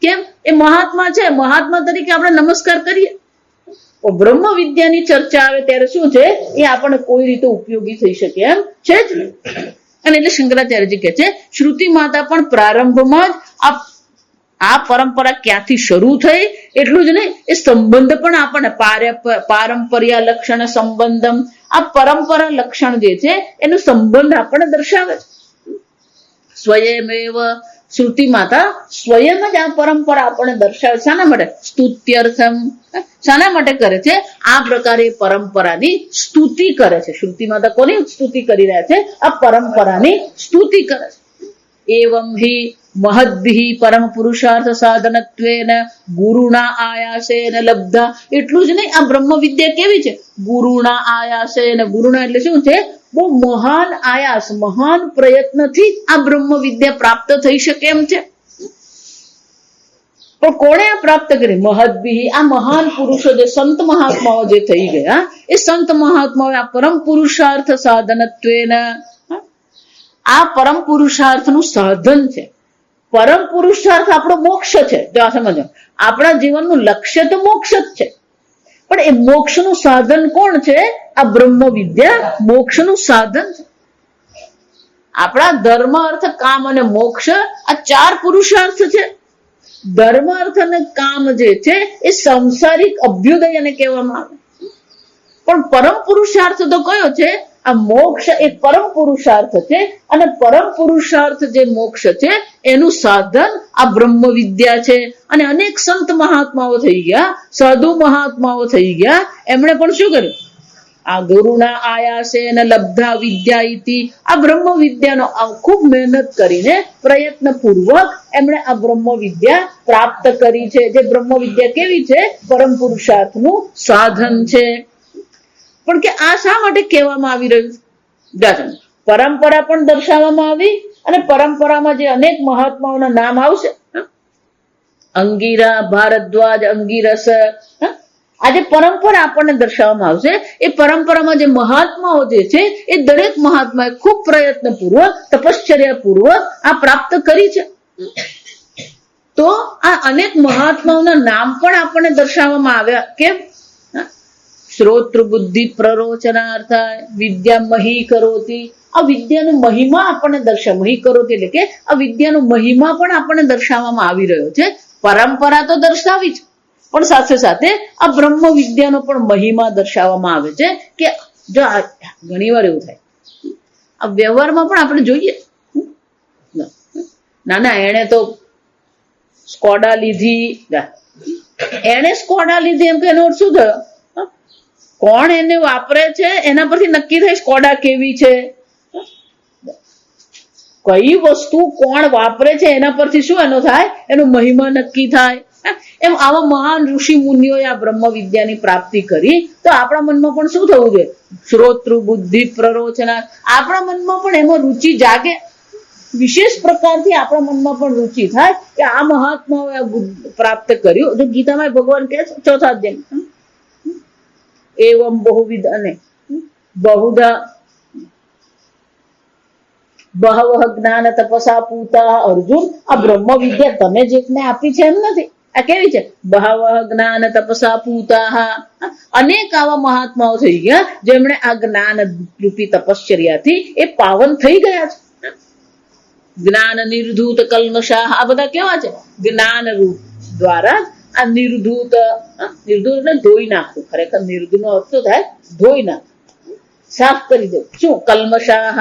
કેમ, એ મહાત્મા છે, મહાત્મા તરીકે આપણે નમસ્કાર કરીએ. બ્રહ્મ વિદ્યાની ચર્ચા આવે ત્યારે શું છે, એ આપણને કોઈ રીતે ઉપયોગી થઈ શકે એમ છે જ. અને એટલે શંકરાચાર્યજી કહે છે શ્રુતિ માતા પણ પ્રારંભમાં જ આ પરંપરા ક્યાંથી શરૂ થઈ એટલું જ નહીં, એ સંબંધ પણ આપણને પારંપર્ય લક્ષણ સંબંધમ, આ પરંપરા લક્ષણ જે છે એનો સંબંધ આપણને દર્શાવે છે. સ્વયમેવ શ્રુતિ માતા સ્વયં જ આ પરંપરા આપણને દર્શાવે. શાના માટે? સ્તુત્યર્થમ. શાના માટે કરે છે? આ પ્રકારે પરંપરાની સ્તુતિ કરે છે. શ્રુતિ માતા કોની સ્તુતિ કરી રહ્યા છે? આ પરંપરાની સ્તુતિ કરે છે. એવં હિ મહદ્ભિ પરમ પુરુષાર્થ સાધનત્વેન ગુરુના આયાસેન લબ્ધા. એટલું જ નહીં, આ બ્રહ્મ વિદ્યા કેવી છે? ગુરુના આયાસેન. ગુરુના એટલે શું છે? બહુ મહાન આયાસ, મહાન પ્રયત્નથી આ બ્રહ્મ વિદ્યા પ્રાપ્ત થઈ શકે એમ છે. પણ કોણે આ પ્રાપ્ત કરી? મહદ્ભિ. આ મહાન પુરુષો જે સંત મહાત્માઓ જે થઈ ગયા, એ સંત મહાત્માઓ આ પરમ પુરુષાર્થ સાધનત્વેન, આ પરમ પુરુષાર્થનું સાધન છે. પરમ પુરુષાર્થ આપણો મોક્ષ છે. જો આ સમજો, આપણા જીવનનું લક્ષ્ય તો મોક્ષ જ છે, પણ એ મોક્ષનું સાધન કોણ છે? આ બ્રહ્મ વિદ્યા મોક્ષનું સાધન છે. આપણા ધર્મ, અર્થ, કામ અને મોક્ષ, આ 4 પુરુષાર્થ છે. ધર્મ, અર્થ અને કામ જે છે એ સંસારિક અભ્યુદયને કહેવામાં આવે, પણ પરમ પુરુષાર્થ તો કયો છે? આ મોક્ષ એ પરમ પુરુષાર્થ છે. અને પરમ પુરુષાર્થ જે મોક્ષ છે એનું સાધન આ બ્રહ્મ વિદ્યા છે. અને અનેક સંત મહાત્માઓ થઈ ગયા, સાધુ મહાત્માઓ થઈ ગયા, એમણે પણ શું કર્યું? આ ગુરુના આયાસેન લબ્ધા વિદ્યા ઇતિ, આ બ્રહ્મ વિદ્યાનો ખૂબ મહેનત કરીને પ્રયત્ન પૂર્વક એમણે આ બ્રહ્મ વિદ્યા પ્રાપ્ત કરી છે. જે બ્રહ્મ વિદ્યા કેવી છે? પરમ પુરુષાર્થનું સાધન છે. પણ કે આ શા માટે કહેવામાં આવી રહ્યું? પરંપરા પણ દર્શાવવામાં આવી, અને પરંપરામાં જે અનેક મહાત્માઓના નામ આવશે, અંગીરા, ભારદ્વાજ, અંગીરસ, આ જે પરંપરા આપણને દર્શાવવામાં આવશે, એ પરંપરામાં જે મહાત્માઓ જે છે એ દરેક મહાત્માએ ખૂબ પ્રયત્નપૂર્વક, તપશ્ચર્યાપૂર્વક આ પ્રાપ્ત કરી છે. તો આ અનેક મહાત્માઓના નામ પણ આપણને દર્શાવવામાં આવ્યા. કેમ? શ્રોતૃ બુદ્ધિ પ્રરોચનાર્થાય વિદ્યા મહી કરોતી. આ વિદ્યાનું મહિમા આપણને મહી કરોતી એટલે કે આ વિદ્યાનો મહિમા પણ આપણને દર્શાવવામાં આવી રહ્યો છે. પરંપરા તો દર્શાવી છે, પણ સાથે સાથે આ બ્રહ્મ વિદ્યાનો પણ મહિમા દર્શાવવામાં આવે છે. કે જો ઘણી વાર એવું થાય, આ વ્યવહારમાં પણ આપણે જોઈએ, ના એણે તો સ્કોડા લીધી, એણે સ્કોડા લીધી એમ કે એનો અર્થ શું થયો? કોણ એને વાપરે છે એના પરથી નક્કી થાય સ્કોડા કેવી છે. કઈ વસ્તુ કોણ વાપરે છે એના પરથી શું એનો થાય? એનો મહિમા નક્કી થાય. એમ આવા મહાન ઋષિ મુનિઓએ આ બ્રહ્મ વિદ્યાની પ્રાપ્તિ કરી. તો આપણા મનમાં પણ શું થવું જોઈએ? શ્રોતૃ બુદ્ધિ પ્રરોચના. આપણા મનમાં પણ એમાં રુચિ જાગે, વિશેષ પ્રકારથી આપણા મનમાં પણ રુચિ થાય કે આ મહાત્માઓએ પ્રાપ્ત કર્યું. જો ગીતામાં ભગવાન કહે છે 4થા અધ્યાય, એવમ બહુવિધ અને બહુધા બહવઃ જ્ઞાન તપસા પૂતા. અર્જુન, આ બ્રહ્મ વિદ્યા તમે જ એકને આપી છે એમ નથી. આ કેવી છે? બહવઃ જ્ઞાન તપસા પૂતા. અનેક આવા મહાત્માઓ થઈ ગયા જેમણે આ જ્ઞાન રૂપી તપશ્ચર્યાથી એ પાવન થઈ ગયા છે. જ્ઞાન નિર્ધૂત કલ્મષા. આ બધા કેવા છે? જ્ઞાન રૂપ દ્વારા આ નિર્ધૂત એટલે ધોઈ નાખવું. ખરેખર નિર્ધૂત નો અર્થ થાય ધોઈ નાખવું, સાફ કરી દો. શું? કલ્મષાહ.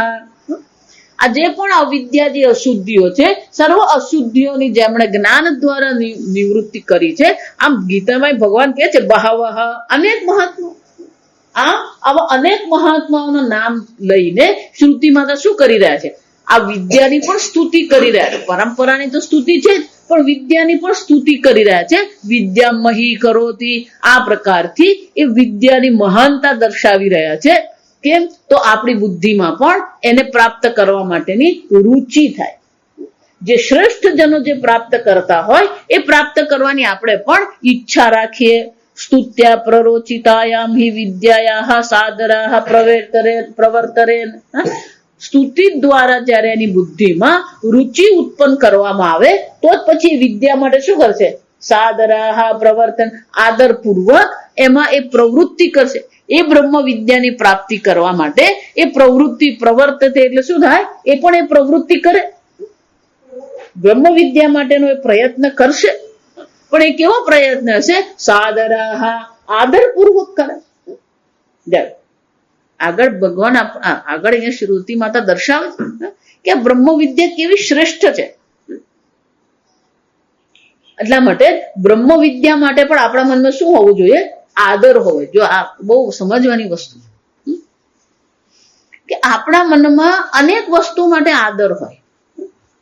આ જે પણ અવિદ્યા, જે અશુદ્ધિઓ છે, સર્વ અશુદ્ધિઓની જેમણે જ્ઞાન દ્વારા નિવૃત્તિ કરી છે. આમ ગીતામાં ભગવાન કહે છે બહવઃ, અનેક મહાત્મા. આવા અનેક મહાત્માઓના નામ લઈને શ્રુતિ માતા શું કરી રહ્યા છે? આ વિદ્યાની પણ સ્તુતિ કરી રહ્યા છે. પરંપરાની તો સ્તુતિ છે, પણ વિદ્યાની પણ સ્તુતિ કરી રહ્યા છે. વિદ્યા મહી કરોતી. આ પ્રકારથી એ વિદ્યાની મહાનતા દર્શાવી રહ્યા છે. કેમ? તો આપણી બુદ્ધિમાં પણ એને પ્રાપ્ત કરવા માટેની રુચિ થાય. જે શ્રેષ્ઠ જનો જે પ્રાપ્ત કરતા હોય એ પ્રાપ્ત કરવાની આપણે પણ ઈચ્છા રાખીએ. સ્તુત્યા પ્રરોચિતાયામ હિ વિદ્યાયાઃ સાદરાઃ પ્રવર્તરેન. સ્તુતિ દ્વારા જ્યારે એની બુદ્ધિમાં રુચિ ઉત્પન્ન કરવામાં આવે તો જ પછી વિદ્યા માટે શું કરશે? સાદરાઃ પ્રવર્તન, આદરપૂર્વક એમાં એ પ્રવૃત્તિ કરશે. એ બ્રહ્મ વિદ્યાની પ્રાપ્તિ કરવા માટે એ પ્રવૃત્તિ પ્રવર્તતે એટલે શું થાય? એ પણ એ પ્રવૃત્તિ કરે. બ્રહ્મ વિદ્યા માટેનો એ પ્રયત્ન કરશે, પણ એ કેવો પ્રયત્ન હશે? સાદરાહ, આદરપૂર્વક કરે. આગળ ભગવાન આગળ અહીંયા શ્રુતિ માતા દર્શાવે છે કે બ્રહ્મ વિદ્યા કેવી શ્રેષ્ઠ છે. એટલા માટે બ્રહ્મ વિદ્યા માટે પણ આપણા મનમાં શું હોવું જોઈએ? આદર હોવો. જો આ બહુ સમજવાની વસ્તુ કે આપણા મનમાં અનેક વસ્તુ માટે આદર હોય.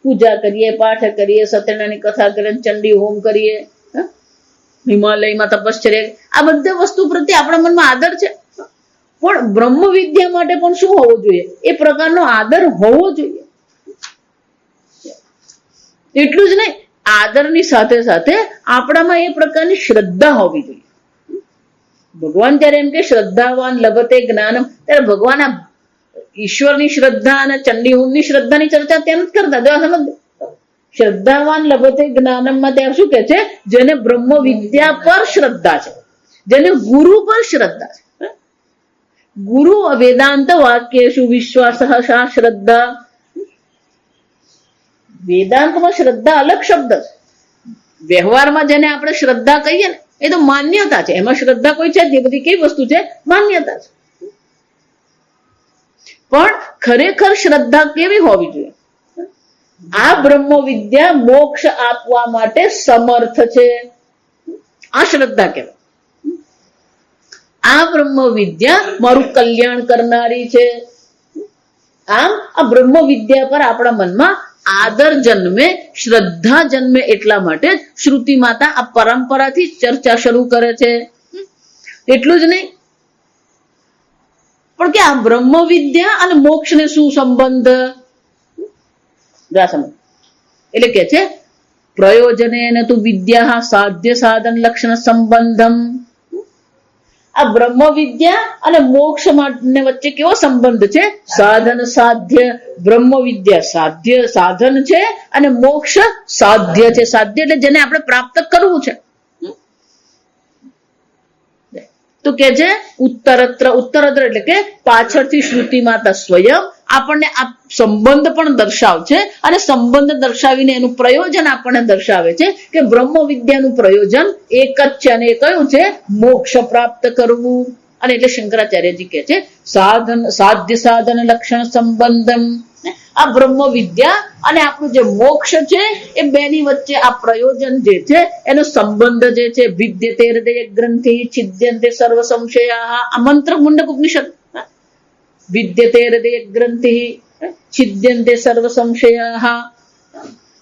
પૂજા કરીએ, પાઠ કરીએ, સત્યનારાયણની કથા કરીએ, ચંડી હોમ કરીએ, હિમાલયમાં તપશ્ચર્યા, આ બધી વસ્તુ પ્રત્યે આપણા મનમાં આદર છે. પણ બ્રહ્મ વિદ્યા માટે પણ શું હોવો જોઈએ? એ પ્રકારનો આદર હોવો જોઈએ. એટલું જ નહીં, આદરની સાથે સાથે આપણામાં એ પ્રકારની શ્રદ્ધા હોવી જોઈએ. ભગવાન ત્યારે એમ કે શ્રદ્ધાવાન લભતે જ્ઞાનમ, ત્યારે ભગવાન આ ઈશ્વરની શ્રદ્ધા અને ચંડી હોમની શ્રદ્ધાની ચર્ચા ત્યાં નથી કરતા. જો સમજ, શ્રદ્ધાવાન લભતે જ્ઞાનમમાં ત્યાં શું કે છે? જેને બ્રહ્મ વિદ્યા પર શ્રદ્ધા છે, જેને ગુરુ પર શ્રદ્ધા છે. ગુરુ વેદાંત વાક્યેષુ વિશ્વાસ શ્રદ્ધા. વેદાંતમાં શ્રદ્ધા અલગ શબ્દ છે. વ્યવહારમાં જેને આપણે શ્રદ્ધા કહીએ ને, એ તો માન્યતા છે. એમાં શ્રદ્ધા કોઈ છે જ નહીં. બધી કેવી વસ્તુ છે? માન્યતા છે. પણ ખરેખર શ્રદ્ધા કેવી હોવી જોઈએ? આ બ્રહ્મ વિદ્યા મોક્ષ આપવા માટે સમર્થ છે, આ શ્રદ્ધા કહેવાય. આ બ્રહ્મ વિદ્યા મારું કલ્યાણ કરનારી છે. આમ આ બ્રહ્મ વિદ્યા પર આપણા મનમાં આદર જન્મે, શ્રદ્ધા જન્મે. એટલા માટે જ શ્રુતિ માતા આ પરંપરાથી ચર્ચા શરૂ કરે છે. એટલું જ નહીં, પણ કે આ બ્રહ્મ વિદ્યા અને મોક્ષને શું સંબંધ? એટલે કે છે પ્રયોજને તું વિદ્યા સાધ્ય સાધન લક્ષણ સંબંધમ. આ બ્રહ્મ વિદ્યા અને મોક્ષ વચ્ચે કેવો સંબંધ છે? સાધન સાધ્ય. બ્રહ્મ વિદ્યા સાધ્ય સાધન છે અને મોક્ષ સાધ્ય છે. સાધ્ય એટલે જેને આપણે પ્રાપ્ત કરવું છે. તો કે છે ઉત્તરત્ર. ઉત્તરત્ર એટલે કે પાછળથી શ્રુતિ માતા સ્વયં આપણને આ સંબંધ પણ દર્શાવશે અને સંબંધ દર્શાવીને એનું પ્રયોજન આપણને દર્શાવે છે કે બ્રહ્મ વિદ્યાનું પ્રયોજન એક જ છે અને એ કયું છે? મોક્ષ પ્રાપ્ત કરવું. અને એટલે શંકરાચાર્યજી કહે છે સાધન સાધ્ય સાધન લક્ષણ સંબંધમ. આ બ્રહ્મ વિદ્યા અને આપણું જે મોક્ષ છે એ બેની વચ્ચે આ પ્રયોજન જે છે એનો સંબંધ જે છે વિદ્યતે હૃદય ગ્રંથિ છિદ્યંતે સર્વ સંશયા. આ મંત્ર મુંડક ઉપનિષદ. વિદ્યતે હૃદય ગ્રંથિ છિદ્યંતે સર્વ સંશયા.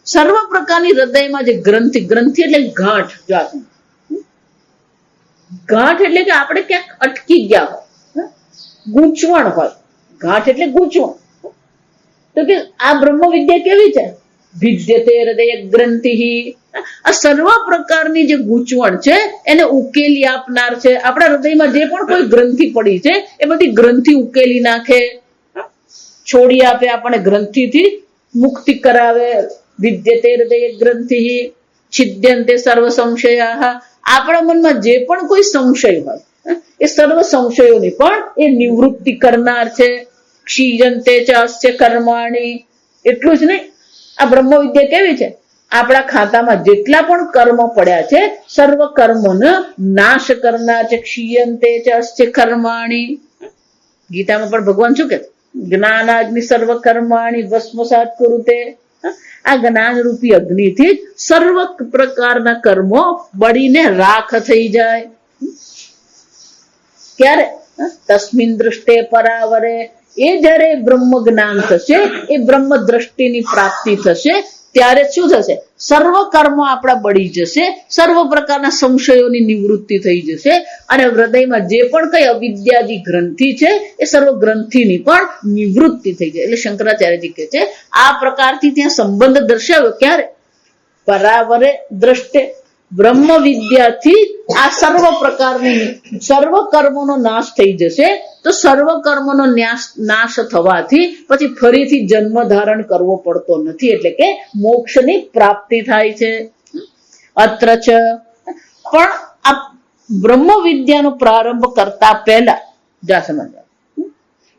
સર્વ પ્રકારની હૃદયમાં જે ગ્રંથિ, ગ્રંથિ એટલે ગાંઠ. ગાંઠ એટલે કે આપણે ક્યાંક અટકી ગયા હોય, ગૂંચવણ હોય. ગાંઠ એટલે ગૂંચવણ. તો કે આ બ્રહ્મ વિદ્યા કેવી છે? વિદ્યતે હૃદય ગ્રંથિ. આ સર્વ પ્રકારની જે ગૂંચવણ છે એને ઉકેલી આપનાર છે. આપણા હૃદયમાં જે પણ કોઈ ગ્રંથિ પડી છે એ બધી ગ્રંથિ ઉકેલી નાખે, છોડી આપે, આપણને ગ્રંથિથી મુક્તિ કરાવે. વિદ્યતે હૃદય ગ્રંથિ છિદ્યંતે સર્વ સંશયા. આપણા મનમાં જે પણ કોઈ સંશય હોય એ સર્વ સંશયોની પણ એ નિવૃત્તિ કરનાર છે. ક્ષીયંતે ચ અસ્ય કર્માણી. એટલું જ નહીં, આ બ્રહ્મ વિદ્યા કેવી છે? આપણા ખાતામાં જેટલા પણ કર્મો પડ્યા છે સર્વ કર્મોનો નાશ કરનાર છે. ક્ષીયંતે ચ અસ્ય કર્માણી. ગીતામાં પણ ભગવાન શું કહે? જ્ઞાનાગ્નિ સર્વ કર્માણી ભસ્મસાત કુરુતે. આ જ્ઞાન રૂપી અગ્નિથી સર્વ પ્રકારના કર્મો બળીને રાખ થઈ જાય. ક્યારે? તસ્મિન દૃષ્ટે પરાવરે. એ જ્યારે બ્રહ્મ જ્ઞાન થશે, એ બ્રહ્મ દ્રષ્ટિની પ્રાપ્તિ થશે, ત્યારે શું થશે? સર્વ કર્મો આપણા બળી જશે, સર્વ પ્રકારના સંશયોની નિવૃત્તિ થઈ જશે અને હૃદયમાં જે પણ કઈ અવિદ્યાદી ગ્રંથિ છે એ સર્વ ગ્રંથિની પણ નિવૃત્તિ થઈ જાય. એટલે શંકરાચાર્યજી કહે છે આ પ્રકારથી ત્યાં સંબંધ દર્શાવ્યો. ક્યારે? પરાવરે દ્રષ્ટે. બ્રહ્મ વિદ્યાથી આ સર્વ પ્રકારની સર્વ કર્મોનો નાશ થઈ જશે. તો સર્વ કર્મનો નાશ થવાથી પછી ફરીથી જન્મ ધારણ કરવો પડતો નથી. એટલે કે મોક્ષની પ્રાપ્તિ થાય છે. અત્ર ચ. પણ આ બ્રહ્મ વિદ્યાનો પ્રારંભ કરતા પહેલા જા સમજવા,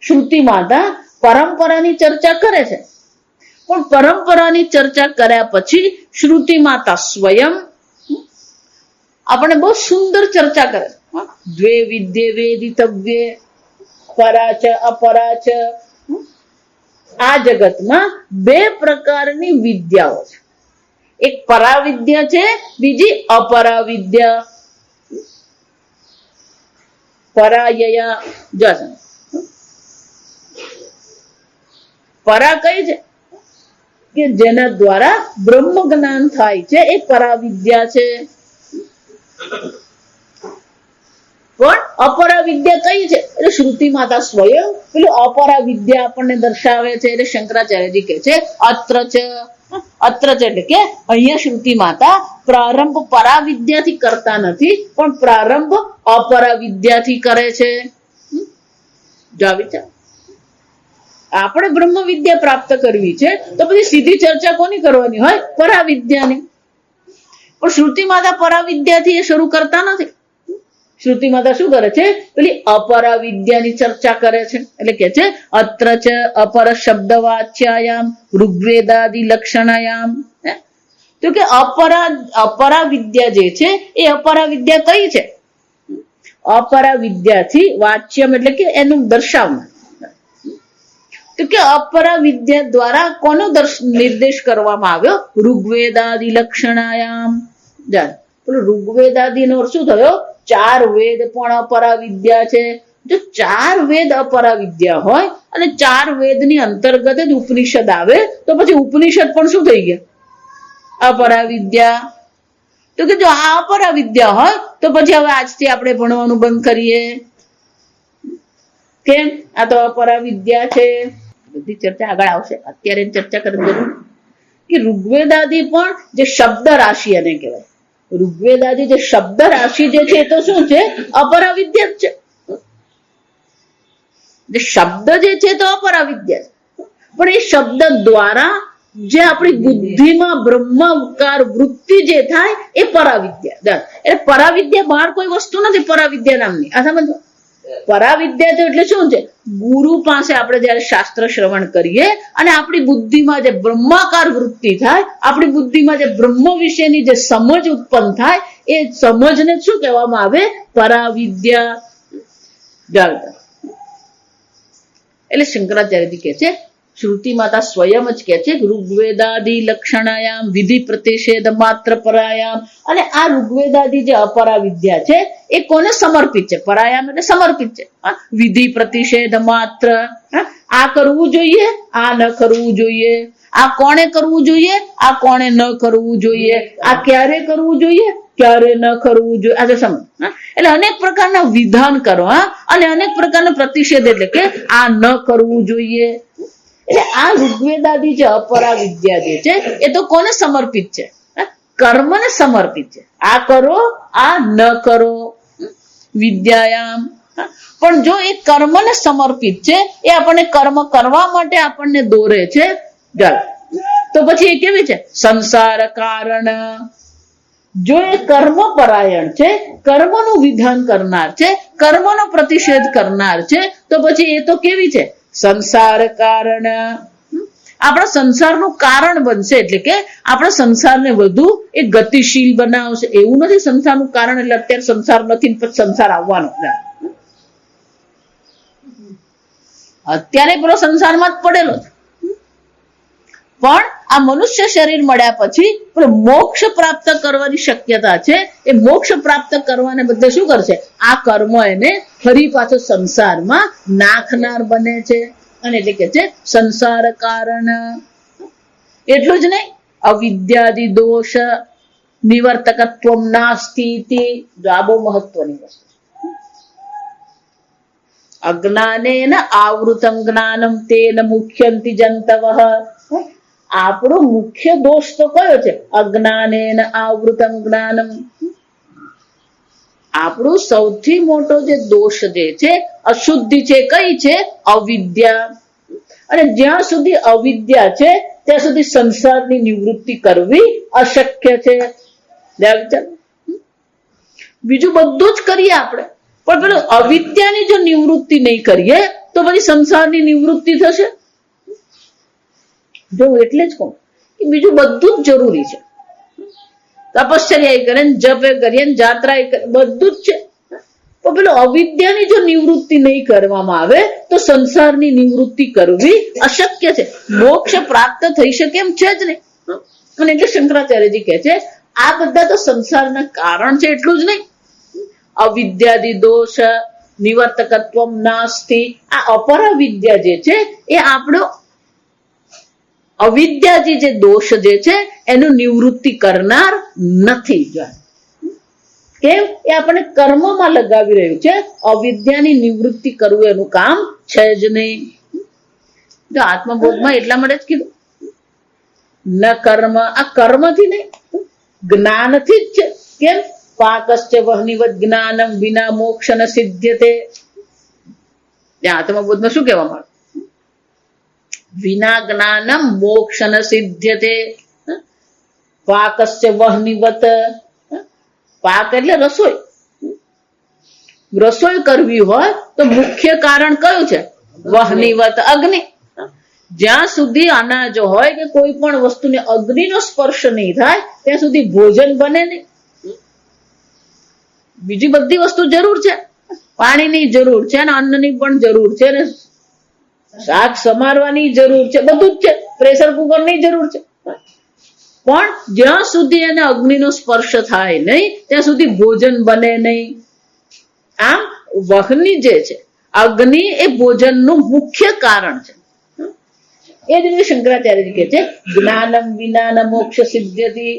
શ્રુતિ માતા પરંપરાની ચર્ચા કરે છે, પણ પરંપરાની ચર્ચા કર્યા પછી શ્રુતિ માતા સ્વયં આપણે બહુ સુંદર ચર્ચા કરે. દ્વે વિદ્યે વેદિતવ્યે પરાચ અપરાચ. આ જગતમાં બે પ્રકારની વિદ્યાઓ છે. એક પરાવિદ્યા છે, બીજી અપરાવિદ્યા. પરાયયા જસ પરા કઈ છે કે જેના દ્વારા બ્રહ્મ જ્ઞાન થાય છે, એ પરાવિદ્યા છે. પણ અપરાવિદ્યા કઈ છે એટલે શ્રુતિ માતા સ્વયં પેલું અપરાવિદ્યા આપણને દર્શાવે છે. એટલે શંકરાચાર્યજી કહે છે અત્ર છે એટલે કે અહીંયા શ્રુતિ માતા પ્રારંભ પરાવિદ્યાથી કરતા નથી, પણ પ્રારંભ અપરાવિદ્યાથી કરે છે. આપણે બ્રહ્મ વિદ્યા પ્રાપ્ત કરવી છે તો પછી સીધી ચર્ચા કોની કરવાની હોય? પરાવિદ્યાની. પણ શ્રુતિ માતા પરાવિદ્યાથી એ શરૂ કરતા નથી. શ્રુતિ માતા શું કરે છે? પેલી અપરાવિદ્યાની ચર્ચા કરે છે. એટલે કે છે અત્ર ચ અપર શબ્દ વાચ્યાયામ ઋગ્વેદાદિ લક્ષણાયામ. તો કે અપરાવિદ્યા જે છે એ અપરાવિદ્યા કઈ છે? અપરાવિદ્યાથી વાચ્યમ એટલે કે એનું દર્શાવવું. તો કે અપરાવિદ્યા દ્વારા કોનો નિર્દેશ કરવામાં આવ્યો? ઋગ્વેદાદિ લક્ષણાયામ. ઋગ્વેદાદિ નો શું થયો? 4 વેદ પણ અપરાવિદ્યા છે. જો 4 વેદ અપરાવિદ્યા હોય અને 4 વેદની અંતર્ગત જ ઉપનિષદ આવે તો પછી ઉપનિષદ પણ શું થઈ ગયા? અપરાવિદ્યા. તો કે જો આ અપરાવિદ્યા હોય તો પછી હવે આજથી આપણે ભણવાનું બંધ કરીએ. કેમ? આ તો અપરાવિદ્યા છે. બધી ચર્ચા આગળ આવશે, અત્યારે ચર્ચા કરવાની જરૂર કે ઋગ્વેદાદિ પણ જે શબ્દ રાશિ એને કહેવાય. ઋગ્વેદાદિ જે શબ્દ રાશિ જે છે એ તો શું છે? અપરાવિદ્યા જ છે. જે શબ્દ જે છે તો અપરાવિદ્યા છે, પણ એ શબ્દ દ્વારા જે આપણી બુદ્ધિમાં બ્રહ્માકાર વૃત્તિ જે થાય એ પરાવિદ્યા. એટલે પરાવિદ્યા બહાર કોઈ વસ્તુ નથી પરાવિદ્યા નામની. આ સમજો. પરાવિદ્યા તો એટલે શું છે? ગુરુ પાસે આપણે જયારે શાસ્ત્ર શ્રવણ કરીએ અને આપણી બુદ્ધિમાં જે બ્રહ્માકાર વૃત્તિ થાય, આપણી બુદ્ધિમાં જે બ્રહ્મ વિશેની જે સમજ ઉત્પન્ન થાય, એ સમજને શું કહેવામાં આવે? પરાવિદ્યા. એટલે શંકરાચાર્યજી કહે છે શ્રુતિ માતા સ્વયં જ કહે છે ઋગ્વેદાદિ લક્ષણાયામ વિધિ પ્રતિષેધ માત્ર પરાયામ. અને આ ઋગ્વેદાદિ જે અપરાવિદ્યા છે એ કોને સમર્પિત છે? પરાયામ એટલે સમર્પિત છે. વિધિ પ્રતિષેધ માત્ર. આ કરવું જોઈએ, આ ન કરવું જોઈએ. આ કોણે કરવું જોઈએ, આ કોણે ન કરવું જોઈએ. આ ક્યારે કરવું જોઈએ, ક્યારે ન કરવું જોઈએ. આ જો સમજ. એટલે અનેક પ્રકારના વિધાન કરવા અને અનેક પ્રકારના પ્રતિષેધ એટલે કે આ ન કરવું જોઈએ. એટલે આ ઋગ્વેદાદિ જે અપરાવિદ્યા જે છે એ તો કોને સમર્પિત છે? કર્મને સમર્પિત છે. આ કરો, આ ન કરો. વિદ્યાયામ. પણ જો એ કર્મને સમર્પિત છે, એ આપણને કર્મ કરવા માટે આપણને દોરે છે, તો પછી એ કેવી છે? સંસાર કારણ. જો એ કર્મ પરાયણ છે, કર્મનું વિધાન કરનાર છે, કર્મનો પ્રતિષેધ કરનાર છે, તો પછી એ તો કેવી છે? સંસાર કારણ. આપણા સંસારનું કારણ બનશે. એટલે કે આપણા સંસારને વધુ એ ગતિશીલ બનાવશે. એવું નથી સંસારનું કારણ એટલે અત્યારે સંસાર નથી પછી સંસાર આવવાનો. અત્યારે પેલો સંસારમાં જ પડેલો છે. પણ આ મનુષ્ય શરીર મળ્યા પછી મોક્ષ પ્રાપ્ત કરવાની શક્યતા છે. એ મોક્ષ પ્રાપ્ત કરવાને બદલે શું કરશે? આ કર્મ એને ફરી પાછો સંસારમાં નાખનાર બને છે. અને એટલે કે છે સંસાર કારણ. એટલું જ નહીં, અવિદ્યાદિ દોષ નિવર્તકત્વ નાસ્તિ. આ બહુ મહત્વની વસ્તુ. અજ્ઞાનેન આવૃતમ જ્ઞાનમ તેન મુખ્યંતિ જંતવઃ. આપણો મુખ્ય દોષ તો કયો છે? અજ્ઞાનેન આવૃતમ જ્ઞાનમ. આપણો સૌથી મોટો જે દોષ જે છે, અશુદ્ધિ છે, કઈ છે? અવિદ્યા. અને જ્યાં સુધી અવિદ્યા છે ત્યાં સુધી સંસારની નિવૃત્તિ કરવી અશક્ય છે. બીજું બધું જ કરીએ આપણે, પણ પેલું અવિદ્યાની જો નિવૃત્તિ નહીં કરીએ તો પછી સંસારની નિવૃત્તિ થશે? જો હું એટલે જ કહું કે બીજું બધું જ જરૂરી છે. તપશ્ચર્યા કરે, જપ કરીએ, જાત્રા બધું જ છે. તો પેલો અવિદ્યાની જો નિવૃત્તિ નહીં કરવામાં આવે તો સંસારની નિવૃત્તિ કરવી અશક્ય છે. મોક્ષ પ્રાપ્ત થઈ શકે એમ છે જ નહીં. અને એટલે શંકરાચાર્યજી કહે છે આ બધા તો સંસારના કારણ છે એટલું જ નહીં, અવિદ્યાદિ દોષ નિવર્તકત્વ નાસ્તિ. આ અપરા વિદ્યા જે છે એ આપણો અવિદ્યાજી જે દોષ જે છે એનું નિવૃત્તિ કરનાર નથી. કેમ? એ આપણને કર્મમાં લગાવી રહ્યું છે. અવિદ્યાની નિવૃત્તિ કરવું એનું કામ છે જ નહીં. જો આત્મબોધમાં એટલા માટે જ કીધું ન કર્મ, આ કર્મથી નહીં જ્ઞાનથી જ છે. કેમ? પાકશ્ચ વહનિવદ જ્ઞાનમ વિના મોક્ષ ન સિદ્ધ્યતે. આત્મબોધમાં શું કહેવામાં આવે? વિના જ્ઞાનમ મોક્ષ ન સિદ્ધ્યતે. પાકશ્ચ વહનિવત, પાક એટલે રસોઈ. રસોઈ કરવી હોય તો મુખ્ય કારણ કયું છે? વહનિવત, અગ્નિ. જ્યાં સુધી અનાજ હોય કે કોઈ પણ વસ્તુને અગ્નિનો સ્પર્શ નહીં થાય ત્યાં સુધી ભોજન બને નહીં. બીજી બધી વસ્તુ જરૂર છે, પાણીની જરૂર છે અને અન્નની પણ જરૂર છે અને શાક સમારવાની જરૂર છે, બધું જ છે. પ્રેશર કુકરની જરૂર છે. પણ જ્યાં સુધી એને અગ્નિનો સ્પર્શ થાય નહીં ત્યાં સુધી ભોજન બને નહીં. આમ વહની જે છે અગ્નિ એ ભોજનનું મુખ્ય કારણ છે. એ જ રીતે શંકરાચાર્યજી કહે છે જ્ઞાનમ વિના ન મોક્ષ સિદ્ધ્યતિ.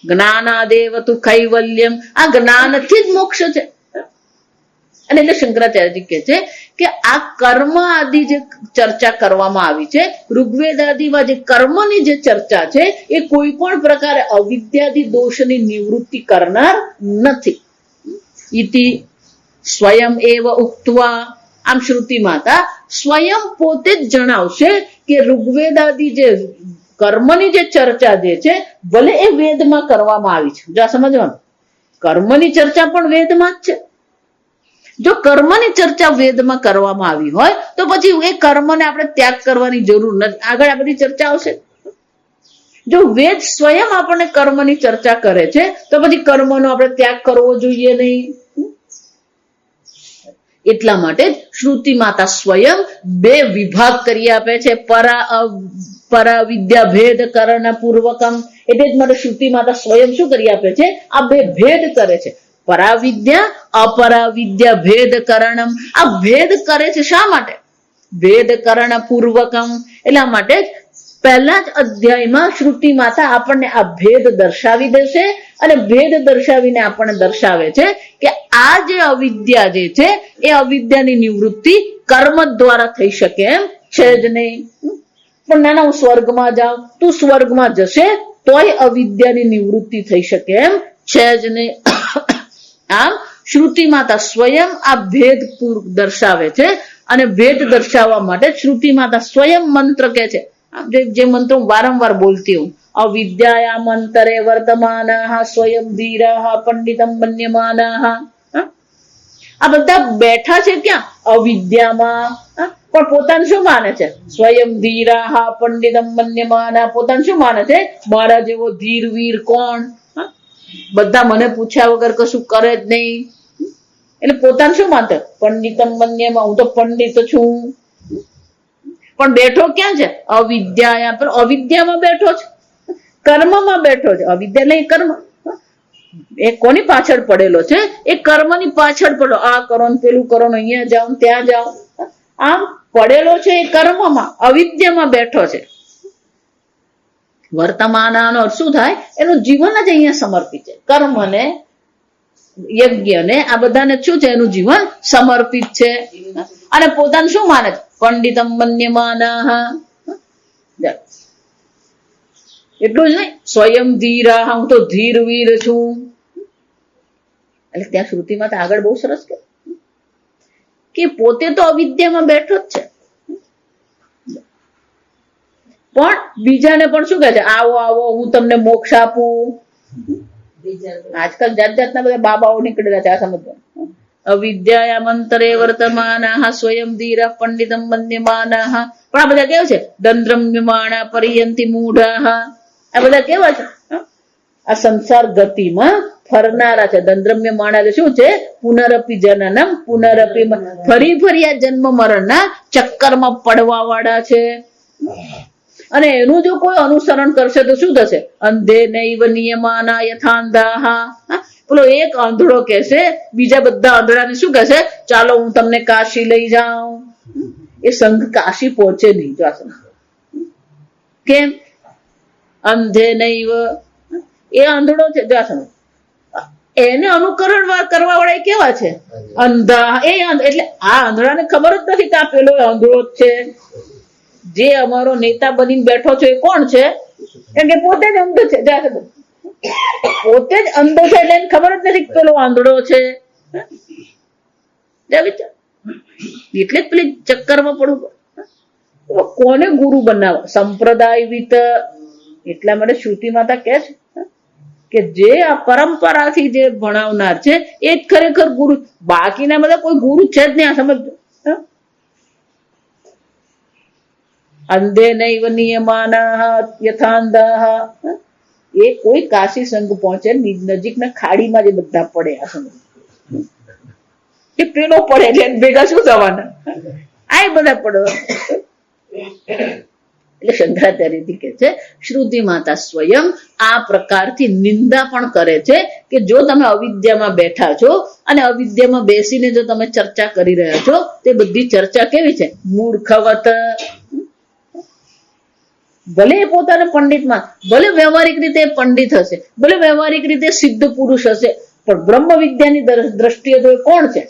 જ્ઞાનાદેવ તુ કૈવલ્યમ. આ જ્ઞાનથી જ મોક્ષ છે. અને એટલે શંકરાચાર્યજી કહે છે કે આ કર્મ આદિ જે ચર્ચા કરવામાં આવી છે, ઋગ્વેદ આદિમાં જે કર્મની જે ચર્ચા છે એ કોઈ પણ પ્રકારે અવિદ્યાદિ દોષની નિવૃત્તિ કરનાર નથી. ઇતિ સ્વયં એવ ઉક્ત્વા. આમ શ્રુતિ માતા સ્વયં પોતે જ જણાવશે કે ઋગ્વેદ આદિ જે કર્મની જે ચર્ચા જે છે ભલે એ વેદમાં કરવામાં આવી છે. જો સમજવાનું, કર્મની ચર્ચા પણ વેદમાં જ છે. જો કર્મની ચર્ચા વેદમાં કરવામાં આવી હોય તો પછી એ કર્મને આપણે ત્યાગ કરવાની જરૂર નથી. આગળ આ બધી ચર્ચા આવશે. જો વેદ સ્વયં આપણને કર્મની ચર્ચા કરે છે તો પછી કર્મનો આપણે ત્યાગ કરવો જોઈએ નહીં. એટલા માટે જ શ્રુતિ માતા સ્વયં બે વિભાગ કરી આપે છે, પરા વિદ્યા ભેદ કરણ પૂર્વકમ. એટલે જ માટે શ્રુતિ માતા સ્વયં શું કરી આપે છે? આ બે ભેદ કરે છે. પરાવિદ્યા અપરાવિદ્યા ભેદ કરણમ. આ ભેદ કરે છે શા માટે? ભેદ કરણ પૂર્વકમ. એટલા માટે જ પહેલા જ અધ્યાયમાં શ્રુતિ માતા આપણને આ ભેદ દર્શાવી દેશે અને ભેદ દર્શાવીને આપણને દર્શાવે છે કે આ જે અવિદ્યા જે છે એ અવિદ્યાની નિવૃત્તિ કર્મ દ્વારા થઈ શકે એમ છે જ નહીં. પણ નાના હું સ્વર્ગમાં જાઉં, તું સ્વર્ગમાં જશે તોય અવિદ્યાની નિવૃત્તિ થઈ શકે એમ છે જ નહીં. આમ શ્રુતિ માતા સ્વયં આ ભેદ દર્શાવે છે અને ભેદ દર્શાવવા માટે શ્રુતિ માતા સ્વયં મંત્ર કે છે. જે મંત્રો હું વારંવાર બોલતી હું, અવિદ્યાયા મંતરે વર્તમાનાઃ સ્વયં ધીરાઃ પંડિતમ મન્યમાનાઃ. આ બધા બેઠા છે ક્યાં? અવિદ્યામાં. પણ પોતાને શું માને છે? સ્વયં ધીરાઃ પંડિતમ મન્યમાનાઃ. પોતાને શું માને છે? મારા જેવો ધીર વીર કોણ? બધા મને પૂછ્યા વગર કશું કરે જ નહીં. એટલે પોતાને શું માનતો? પંડિતમ મન્યમાં, હું તો પંડિત છું. પણ બેઠો ક્યાં છે? અવિદ્યા. પણ અવિદ્યામાં બેઠો છે, કર્મમાં બેઠો છે. અવિદ્યા નહીં, કર્મ. એ કોની પાછળ પડેલો છે? એ કર્મની પાછળ પડેલો. આ કરો ને પેલું કરો ને અહીંયા જાઓ ત્યાં જાઓ. આમ પડેલો છે એ કર્મમાં, અવિદ્યામાં બેઠો છે. વર્તમાનનો શું થાય? એનું જીવન જ અહીંયા સમર્પિત છે. કર્મને, યજ્ઞને, આ બધાને શું છે? એનું જીવન સમર્પિત છે. અને પોતાને શું માને છે? પંડિતમ મન્યમાનાઃ. એટલું જ નહીં, સ્વયં ધીરા, હું તો ધીર વીર છું. એટલે ત્યાં શ્રુતિમાં તો આગળ બહુ સરસ કે પોતે તો અવિદ્યામાં બેઠો જ છે પણ બીજાને પણ શું કહે છે? આવો આવો, હું તમને મોક્ષ આપું. આજકાલ જાત જાતના બધા બાબાઓ નીકળેલા છે. આ સમજવાનું, અવિદ્યાયામંતરે વર્તમાનાઃ સ્વયં ધીરઃ પંડિતમ મન્યમાનાઃ. પણ આ બધા કેવા છે? દંદ્રમ્યમાણા પર્યંતિ મૂઢાઃ. આ બધા કેવા છે? આ સંસાર ગતિમાં ફરનારા છે. દંદ્રમ્યમાણા એટલે શું છે? પુનરપી જનનમ પુનરપી, ફરી ફરી આ જન્મ મરણના ચક્કરમાં પડવા વાળા છે. અને એનું જો કોઈ અનુસરણ કરશે તો શું થશે? અંધે નૈવ નિયમાના યથાંધાઃ. પેલો એક આંધળો કહેશે, બીજા બધા આંધળાને શું કહેશે? ચાલો હું તમને કાશી લઈ જાઉં. એ સંઘ કાશી પહોંચે નહીં. જો આ સંઘ કેમ? અંધે નૈવ, એ આંધળો છે. જો આ સંઘ એને અનુકરણ કરવા વાળા કેવા છે? અંધા. એ એટલે આ આંધળાને ખબર જ નથી કે આ પેલો આંધળો જ છે. જે અમારો નેતા બનીને બેઠો છે એ કોણ છે? કેમ કે પોતે જ અંધો છે. પોતે જ અંધો છે એટલે એને ખબર જ નથી પેલો આંધળો છે. એટલે જ પેલી ચક્કરમાં પડવું. કોને ગુરુ બનાવો? સંપ્રદાય વિત. એટલા માટે શ્રુતિ માતા કહે છે કે જે આ પરંપરાથી જે ભણાવનાર છે એ જ ખરેખર ગુરુ. બાકીના બધા કોઈ ગુરુ છે જ નહીં. આ સમજજો. અંધે નૈવ નિયમાનાઃ યથાંધાઃ. એ કોઈ કાશી સંઘ પહોંચે નજીકના ખાડીમાં જે બધા પડે. આ સમજ એ પેલો પડે એટલે ભેગા શું થવાના? આ બધા પડવા. એટલે શંકરાચાર્યજી કે છે શ્રુતિ માતા સ્વયં આ પ્રકારથી નિંદા પણ કરે છે કે જો તમે અવિદ્યામાં બેઠા છો અને અવિદ્યામાં બેસીને જો તમે ચર્ચા કરી રહ્યા છો તે બધી ચર્ચા કેવી છે? મૂર્ખવત. ભલે એ પોતાના પંડિતમાં, ભલે વ્યવહારિક રીતે પંડિત હશે, ભલે વ્યવહારિક રીતે સિદ્ધ પુરુષ હશે, પણ બ્રહ્મ વિદ્યાની દ્રષ્ટિએ તો કોણ છે?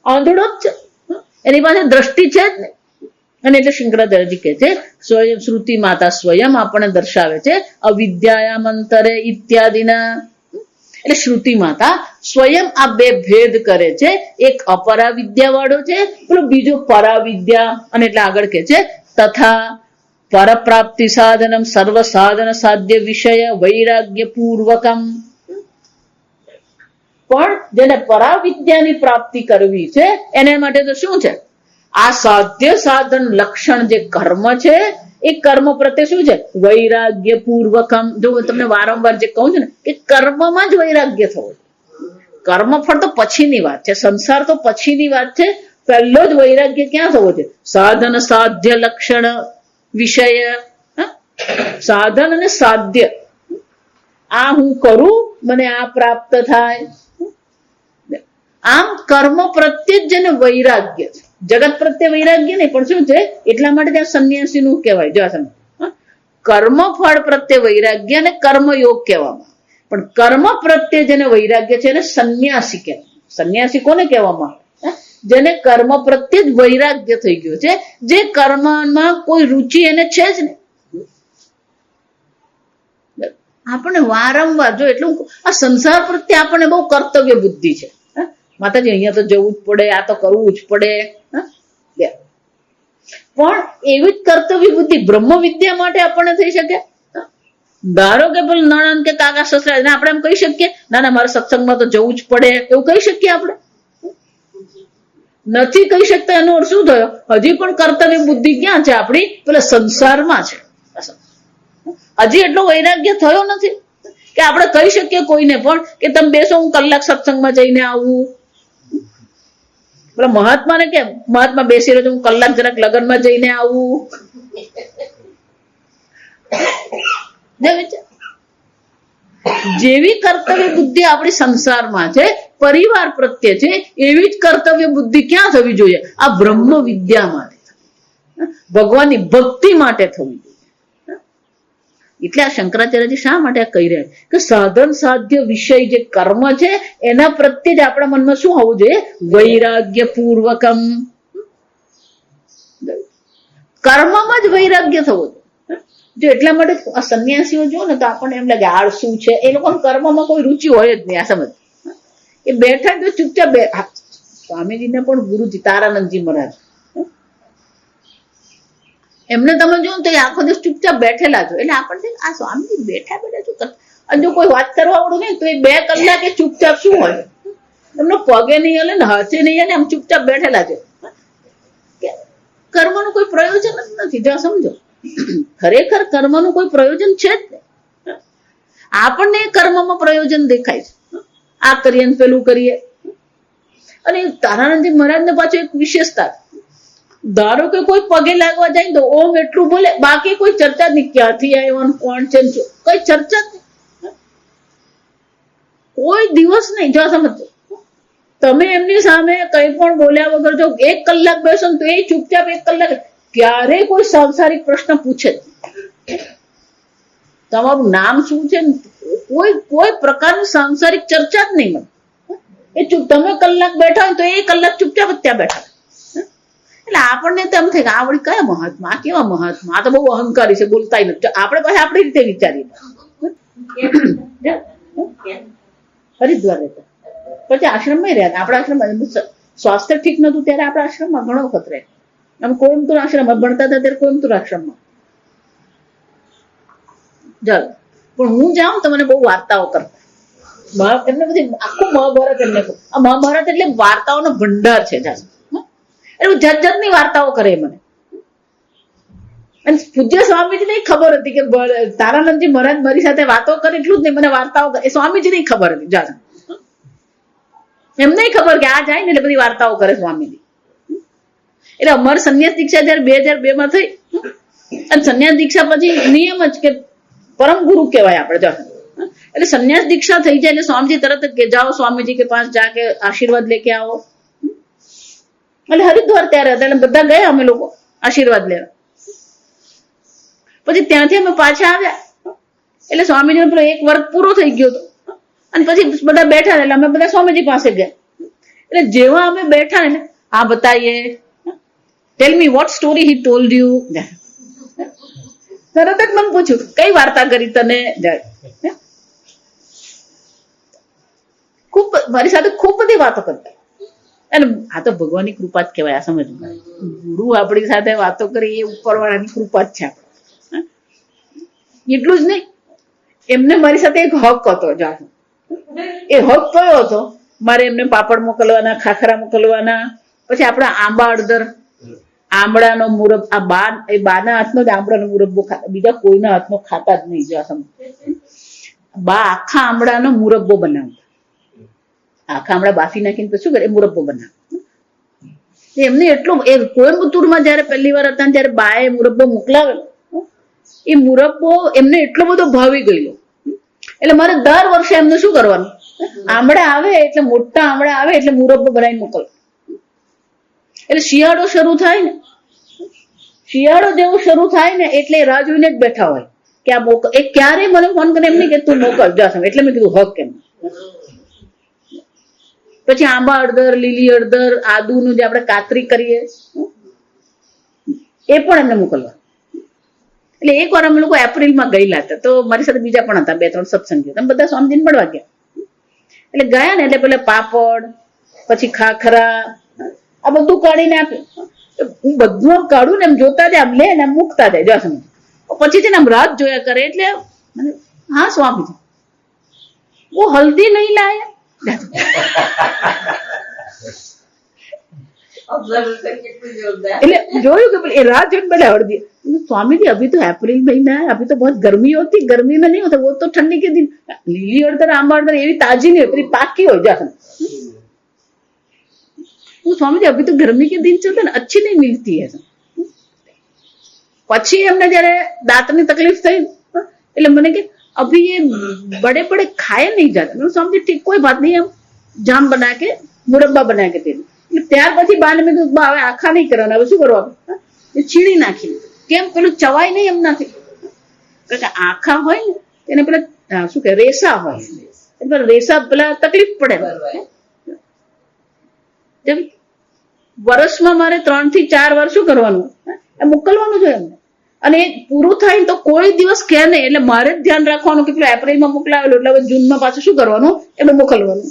આંધળો જ છે. એની પાસે દ્રષ્ટિ છે જ ને. અને એટલે શંકરાચાર્યજી કહે છે સ્વયં શ્રુતિ માતા સ્વયં આપણને દર્શાવે છે અવિદ્યાયામંતરે ઇત્યાદિના. એટલે શ્રુતિ માતા સ્વયં આ બે ભેદ કરે છે. એક અપરાવિદ્યા વાળો છે, પેલો બીજો પરાવિદ્યા. અને એટલે આગળ કહે છે તથા પરપ્રાપ્તિ સાધનમ સર્વ સાધન સાધ્ય વિષય વૈરાગ્ય પૂર્વકમ. પણ જેને પરાવિદ્યાની પ્રાપ્તિ કરવી છે એને માટે તો શું છે? આ સાધ્ય સાધન લક્ષણ જે કર્મ છે એ કર્મ પ્રત્યે શું છે? વૈરાગ્ય પૂર્વકમ. જો તમને વારંવાર જે કહું છું ને કે કર્મમાં જ વૈરાગ્ય થવો. કર્મફળ તો પછીની વાત છે, સંસાર તો પછીની વાત છે. પહેલો જ વૈરાગ્ય ક્યાં થવો છે? સાધન સાધ્ય લક્ષણ વિષય. સાધન અને સાધ્ય, આ હું કરું મને આ પ્રાપ્ત થાય. આમ કર્મ પ્રત્યે જ જેને વૈરાગ્ય છે. જગત પ્રત્યે વૈરાગ્ય નહીં, પણ શું છે? એટલા માટે ત્યાં સંન્યાસી નું કહેવાય. જો કર્મ ફળ પ્રત્યે વૈરાગ્ય અને કર્મયોગ કહેવામાં. પણ કર્મ પ્રત્યે જેને વૈરાગ્ય છે એને સંન્યાસી કહેવાય. સંન્યાસી કોને કહેવામાં આવે? જેને કર્મ પ્રત્યે જ વૈરાગ્ય થઈ ગયો છે, જે કર્મમાં કોઈ રુચિ એને છે જ નહીં. આપણે વારંવાર જો એટલું આ સંસાર પ્રત્યે આપણને બહુ કર્તવ્ય બુદ્ધિ છે. માતાજી અહીંયા તો જવું જ પડે, આ તો કરવું જ પડે. પણ એવી જ કર્તવ્ય બુદ્ધિ બ્રહ્મ વિદ્યા માટે આપણને થઈ શકે? ધારો કે પેલું નણંદ કે કાકા સસરા આપણે એમ કહી શકીએ ના ના મારે સત્સંગમાં તો જવું જ પડે, એવું કહી શકીએ આપણે? નથી કહી શકતા. એનો અર્થ શું થયો? હજી પણ કર્તવ્ય બુદ્ધિ ક્યાં છે આપણી? પેલા સંસારમાં છે. હજી એટલો વૈરાગ્ય થયો નથી કે આપણે કહી શકીએ કોઈને પણ કે તમે બેસો હું કલાક સત્સંગમાં જઈને આવું. પેલા મહાત્માને કેમ? મહાત્મા બેસી રહ્યો હું કલાક જરાક લગ્નમાં જઈને આવું. જેવી કર્તવ્ય બુદ્ધિ આપણી સંસારમાં છે, પરિવાર પ્રત્યે છે, એવી જ કર્તવ્ય બુદ્ધિ ક્યાં થવી જોઈએ? આ બ્રહ્મ વિદ્યા માટે, ભગવાનની ભક્તિ માટે થવી જોઈએ. એટલે આ શંકરાચાર્યજી શા માટે કહી રહ્યા કે સાધન સાધ્ય વિષય જે કર્મ છે એના પ્રત્યે જ આપણા મનમાં શું હોવું જોઈએ? વૈરાગ્ય પૂર્વકમ. કર્મમાં જ વૈરાગ્ય થવો જોઈએ. જો એટલા માટે આ સંન્યાસીઓ જો ને તો આપણને એમ લાગે આળસુ છે, એ લોકોને કર્મમાં કોઈ રુચિ હોય જ નહીં. આ સમજ એ બેઠા જો ચૂપચાપ સ્વામીજીને પણ ગુરુજી તારાનંદજી મહારાજ એમને તમે જો તો આખો દિવસ ચૂપચાપ બેઠેલા છો. એટલે આપણને આ સ્વામીજી બેઠા બેઠા શું કરતા? અને જો કોઈ વાત કરવા વાળું નહીં તો એ 2 કલાકે ચૂપચાપ શું હોય? એમનો પગે નહીં હલે ને હાથે નહીં હલે, આમ ચૂપચાપ બેઠેલા છે. કર્મનું કોઈ પ્રયોજન જ નથી. જો સમજો, ખરેખર કર્મનું કોઈ પ્રયોજન છે જ નહીં. આપણને કર્મમાં પ્રયોજન દેખાય છે, આ કરીએ ને પેલું કરીએ. અને તારાનંદજી મહારાજને પાછું એક વિશેષતા, ધારો કે કોઈ પગે લાગવા જાય તો ઓમ એટલું બોલે, બાકી કોઈ ચર્ચા જ નહીં. ક્યાંથી આવ્યો, કોણ છે, કઈ ચર્ચા જ નહીં, કોઈ દિવસ નહીં. જો સમજો, તમે એમની સામે કઈ પણ બોલ્યા વગર જો 1 કલાક બેસો ને તો એ ચૂપચાપ 1 કલાક, ક્યારે કોઈ સાંસારિક પ્રશ્ન પૂછે જ નહીં. તમારું નામ શું છે, કોઈ પ્રકારની સાંસારિક ચર્ચા જ નહીં. મને એ તમે કલાક બેઠા હોય તો એ કલાક ચૂપચાપ જ ત્યાં બેઠા. એટલે આપણને તો એમ થાય કે આવડી કયા મહાત્મા, આ કેવા મહાત્મા, આ તો બહુ અહંકારી છે, બોલતા નથી. આપણે પાસે આપણી રીતે વિચારીએ. હરિદ્વાર રહેતા, પછી આશ્રમમાં રહ્યા. આપણા આશ્રમમાં સ્વાસ્થ્ય ઠીક નતું ત્યારે આપણા આશ્રમમાં ઘણો વખત રહે. અમે કોઈમ્બતુર આશ્રમમાં ભણતા હતા ત્યારે કોઈમ્બતુર આશ્રમમાં ચાલો. પણ હું જાઉં તો મને બહુ વાર્તાઓ કરતા. એમને બધી આખું મહાભારત એમને કહું. આ મહાભારત એટલે વાર્તાઓનો ભંડાર છે. એટલે જાત જાતની વાર્તાઓ કરે મને. અને પૂજ્ય સ્વામીજી ને ખબર હતી કે તારાનંદજી મહારાજ મારી સાથે વાતો કરે, એટલું જ નહીં, મને વાર્તાઓ કરે. સ્વામીજી ને ખબર હતી. જા એમને ખબર કે આ જાય ને એટલે બધી વાર્તાઓ કરે સ્વામીજી. એટલે અમારી સંન્યાસ દીક્ષા જયારે 2002 માં થઈ, અને સંન્યાસ દીક્ષા પછી નિયમ જ કે પરમ ગુરુ કહેવાય આપણે. જો એટલે સંન્યાસ દીક્ષા થઈ જાય એટલે સ્વામીજી તરત જ કે જાઓ સ્વામીજી કે પાસ જા કે આશીર્વાદ લેકે આવો. એટલે હરિદ્વાર ત્યારે હતા એટલે બધા ગયા અમે લોકો આશીર્વાદ લેવા. પછી ત્યાંથી અમે પાછા આવ્યા એટલે સ્વામીજીનો પેલો 1 વર્ષ પૂરો થઈ ગયો હતો. અને પછી બધા બેઠા એટલે અમે બધા સ્વામીજી પાસે ગયા. એટલે જેવા અમે બેઠા ને, હા બતાઈએ, tell me what story he told you. તરત જ મને પૂછ્યું કઈ વાર્તા કરી તને. ખૂબ મારી સાથે ખૂબ બધી વાતો કરતા. અને આ તો ભગવાનની કૃપા જ કહેવાય. આ સમજ, ગુરુ આપણી સાથે વાતો કરી એ ઉપરવાળાની કૃપા જ છે આપણે. એટલું જ નહીં, એમને મારી સાથે એક હક હતો. જાણો એ હક કયો હતો? મારે એમને પાપડ મોકલવાના, ખાખરા મોકલવાના, પછી આપણા આંબા અડદર, આંબળાનો મુરબ, આ બાના હાથનો જ આંબળાનો મુરબ્બો ખાતા, બીજા કોઈના હાથનો ખાતા જ નહીં. જો સમજ, બા આખા આંબળાનો મુરબ્બો બનાવતા. આખા આંબળા બાફી નાખીને પછી શું કરે, મુરબ્બો બનાવે. એમને એટલો, એ કોઈમ્બતુરમાં જયારે પહેલી વાર હતા ત્યારે બાએ મુરબ્બો મોકલાવેલો. એ મુરબ્બો એમને એટલો બધો ભાવી ગયેલો. એટલે મારે દર વર્ષે એમને શું કરવાનું, આંબળા આવે એટલે મોટા આંબળા આવે એટલે મુરબ્બો બનાવીને મોકલવો. એટલે શિયાળો શરૂ થાય ને, શિયાળો જેવું શરૂ થાય ને એટલે રાહ જોઈને જ બેઠા હોય કે આ મોકલ. એ ક્યારેય મને ફોન કરે એમ નહીં કે તું મોકલ જા. એટલે મેં કીધું હક કેમ. પછી આંબા અડદર, લીલી અડદર, આદુનું જે આપણે કાતરી કરીએ એ પણ એમને મોકલવા. એટલે એક વાર અમે લોકો એપ્રિલમાં ગયેલા હતા, તો મારી સાથે બીજા પણ હતા 2-3 સત્સંગીઓ. તમે બધા સ્વામીજીને મળવા ગયા. એટલે ગયા ને એટલે પેલા પાપડ, પછી ખાખરા, આ બધું કાઢીને આપ્યું. હું બધું આમ કાઢું ને એમ જોતા જાય, આમ લે ને આમ મૂકતા જાય. જો સમજ, પછી છે ને આમ રાત જોયા કરે. એટલે હા સ્વામીજી वो हल्दी नहीं लाया. એટલે જોયું કે એ રાત જોઈને બધા હળદી. स्वामी जी अभी तो अप्रैल महीना है, अभी तो बहुत गर्मी होती, गर्मी में नहीं होता, वो तो ठंडी के दिन. લીલી હળદર, આંબા હળદર એવી તાજી નહીં હોય, પાકી હોય. જા स्वामी जी अभी तो गर्मी के दिन चलते ना, अच्छी नहीं मिलती है. પછી એમને જયારે દાંતની તકલીફ થઈ એટલે મને કે अभी ये बड़े बड़े खाए नहीं जाते. मैं स्वामी जी ठीक कोई बात नहीं, हम जाम बना के मुरब्बा बना के दे. ત્યાર પછી બાને મેં કીધું હવે આખા નહીં કરવાના, હવે શું કરવાનું, છીણી નાખી. કેમ, પેલું ચવાય નહીં એમનાથી. કારણ કે આખા હોય ને એને પેલા શું કે રેસા હોય, એટલે રેસા પેલા તકલીફ પડે. જેમ વર્ષમાં મારે 3 થી 4 વાર શું કરવાનું, મોકલવાનું જોઈએ એમને. અને એ પૂરું થાય તો કોઈ દિવસ કે નહીં. એટલે મારે જ ધ્યાન રાખવાનું કે પેલું એપ્રિલમાં મોકલાવેલું એટલે હવે જૂનમાં પાછું શું કરવાનું, એટલે મોકલવાનું.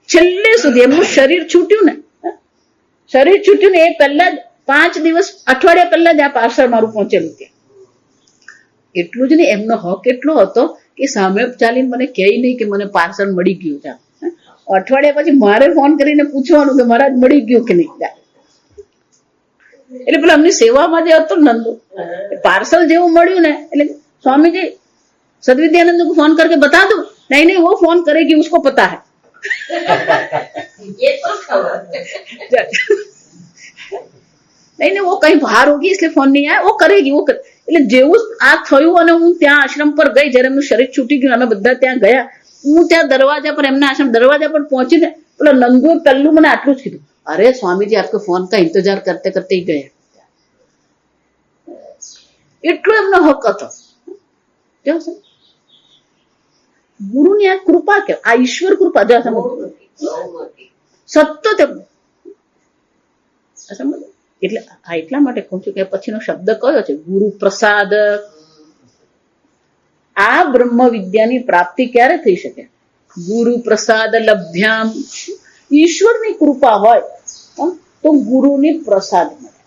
છેલ્લે સુધી એમનું શરીર છૂટ્યું ને, શરીર છૂટ્યું ને એ પહેલા જ 5 દિવસ, અઠવાડિયા પહેલા જ આ પાર્સલ મારું પહોંચેલું ત્યાં. એટલું જ નહીં, એમનો હક એટલો હતો કે સામે ચાલીને મને કહે નહીં કે મને પાર્સલ મળી ગયું છે. અઠવાડિયા પછી મારે ફોન કરીને પૂછવાનું કે મહારાજ મળી ગયું કે નહીં. એટલે પેલા અમની સેવામાં જે હતું નંદુ પાર્સલ જેવું મળ્યું ને એટલે स्वामी जी सदविद्यानंद को फोन करके बता दो. नहीं नहीं वो फोन करेगी उसको पता है.
ये तो खबर
नहीं नहीं वो कहीं बाहर होगी इसलिए फोन नहीं आया. वो करेगी वो એટલે જેવું આ થયું અને હું ત્યાં આશ્રમ પર ગઈ જયારે એમનું શરીર છૂટી ગયું અમે બધા ત્યાં ગયા હું ત્યાં દરવાજા પર એમના આશ્રમ દરવાજા પર પહોંચીને પેલા નંદુએ પહેલું મને આટલું જ કીધું અરે સ્વામીજી આપકે ફોન કા ઇંતજાર કરતે કરતે ગયા. એટલો એમનો હક હતો. ગુરુની આ કૃપા કે આ ઈશ્વર કૃપા જો સતત એટલે આ એટલા માટે કહું છું કે પછીનો શબ્દ કયો છે ગુરુ પ્રસાદ. આ બ્રહ્મ વિદ્યાની પ્રાપ્તિ ક્યારે થઈ શકે? ગુરુ પ્રસાદ લભ્યામ. ઈશ્વરની કૃપા હોય તો ગુરુની પ્રસાદ મળે.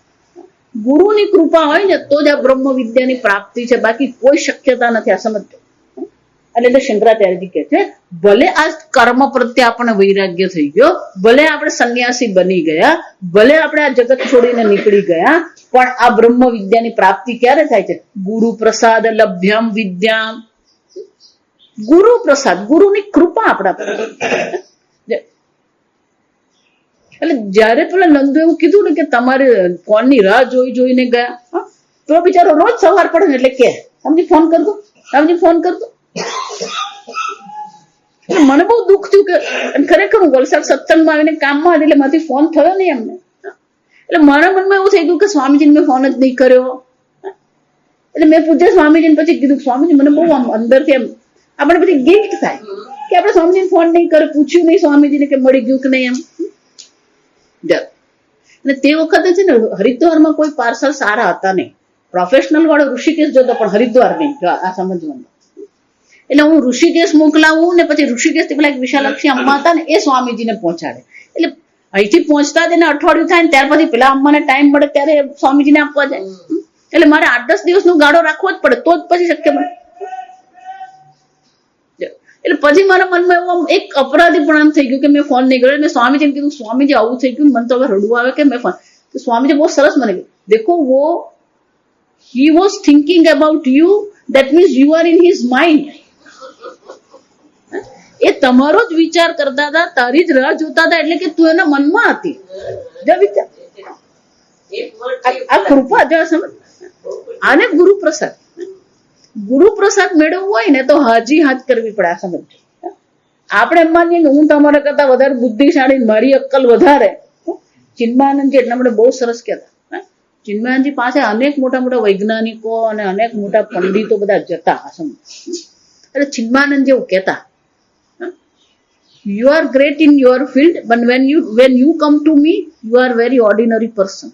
ગુરુની કૃપા હોય ને તો જ આ બ્રહ્મ વિદ્યાની પ્રાપ્તિ છે, બાકી કોઈ શક્યતા નથી. આ સમજજો. એટલે શંકરાચાર્યજી કહે છે ભલે આ કર્મ પ્રત્યે આપણને વૈરાગ્ય થઈ ગયો, ભલે આપણે સંન્યાસી બની ગયા, ભલે આપણે આ જગત છોડીને નીકળી ગયા, પણ આ બ્રહ્મ વિદ્યાની પ્રાપ્તિ ક્યારે થાય છે? ગુરુ પ્રસાદ લભ્યમ વિદ્યામ. ગુરુ પ્રસાદ, ગુરુની કૃપા આપણા પર. એટલે જયારે પેલા નંદુ એવું કીધું ને કે તમારે ફોનની રાહ જોઈને ગયા, તો બિચારો રોજ સવાર પડે ને એટલે કે સમજી ફોન કરતો, સમજી ફોન કરતો. મને બહુ દુઃખ થયું કે ખરેખર હું વલસાડ સત્સંગમાં આવીને કામમાં હતી એટલે મારાથી ફોન થયો નહીં એમને. એટલે મારા મનમાં એવું થઈ ગયું કે સ્વામીજીને મેં ફોન જ નહીં કર્યો. એટલે મેં પૂછ્યા સ્વામીજીને, પછી કીધું સ્વામીજી મને બહુ આમ અંદરથી એમ આપણે બધી ગિલ્ટ થાય કે આપણે સ્વામીજીને ફોન નહીં કરે, પૂછ્યું નહીં સ્વામીજીને કે મળી ગયું કે નહીં એમ. અને તે વખતે છે ને હરિદ્વારમાં કોઈ પાર્સલ સારા હતા નહીં. પ્રોફેશનલ વાળો ઋષિકેશ જોતો પણ હરિદ્વાર નહીં. જો આ સમજવાનું. એટલે હું ઋષિકેશ મોકલાવું ને પછી ઋષિકેશ થી પેલા એક વિશાલાક્ષી અમ્મા હતા ને એ સ્વામીજીને પહોંચાડે. એટલે અહીંથી પહોંચતા જ એને અઠવાડિયું થાય ને ત્યાર પછી પેલા અમ્માને ટાઈમ મળે ત્યારે સ્વામીજીને આપવા જાય. એટલે મારે 8-10 દિવસનો ગાળો રાખવો જ પડે તો જ પછી શક્ય બને. એટલે પછી મારા મનમાં એવું એક અપરાધીપણું થઈ ગયું કે મેં ફોન નહીં કર્યો. મેં સ્વામીજીને કીધું સ્વામીજી આવું થઈ ગયું, મને તો હવે રડવું આવે કે મેં ફોન. તો સ્વામીજી બહુ સરસ મને કહ્યું દેખો વો he was thinking about you, that means you are in his mind. એ તમારો જ વિચાર કરતા હતા, તારી જ રાહ જોતા હતા, એટલે કે તું એના મનમાં હતી. જો વિચાર આ કૃપા જો સમજ. આને ગુરુ પ્રસાદ. ગુરુ પ્રસાદ મેળવવું હોય ને તો હાજી હાથ કરવી પડે. આ સમજ. આપણે એમ માનીએ કે હું તમારા કરતા વધારે બુદ્ધિશાળી, મારી અક્કલ વધારે. ચિન્મયાનંદજી એટલા માટે બહુ સરસ કહેતા. ચિન્મયાનંદજી પાસે અનેક મોટા મોટા વૈજ્ઞાનિકો અને અનેક મોટા પંડિતો બધા જતા. આ સમજ. એટલે ચિન્મયાનંદ જેવું કહેતા you are great in your field, but when you come to me you are very ordinary person.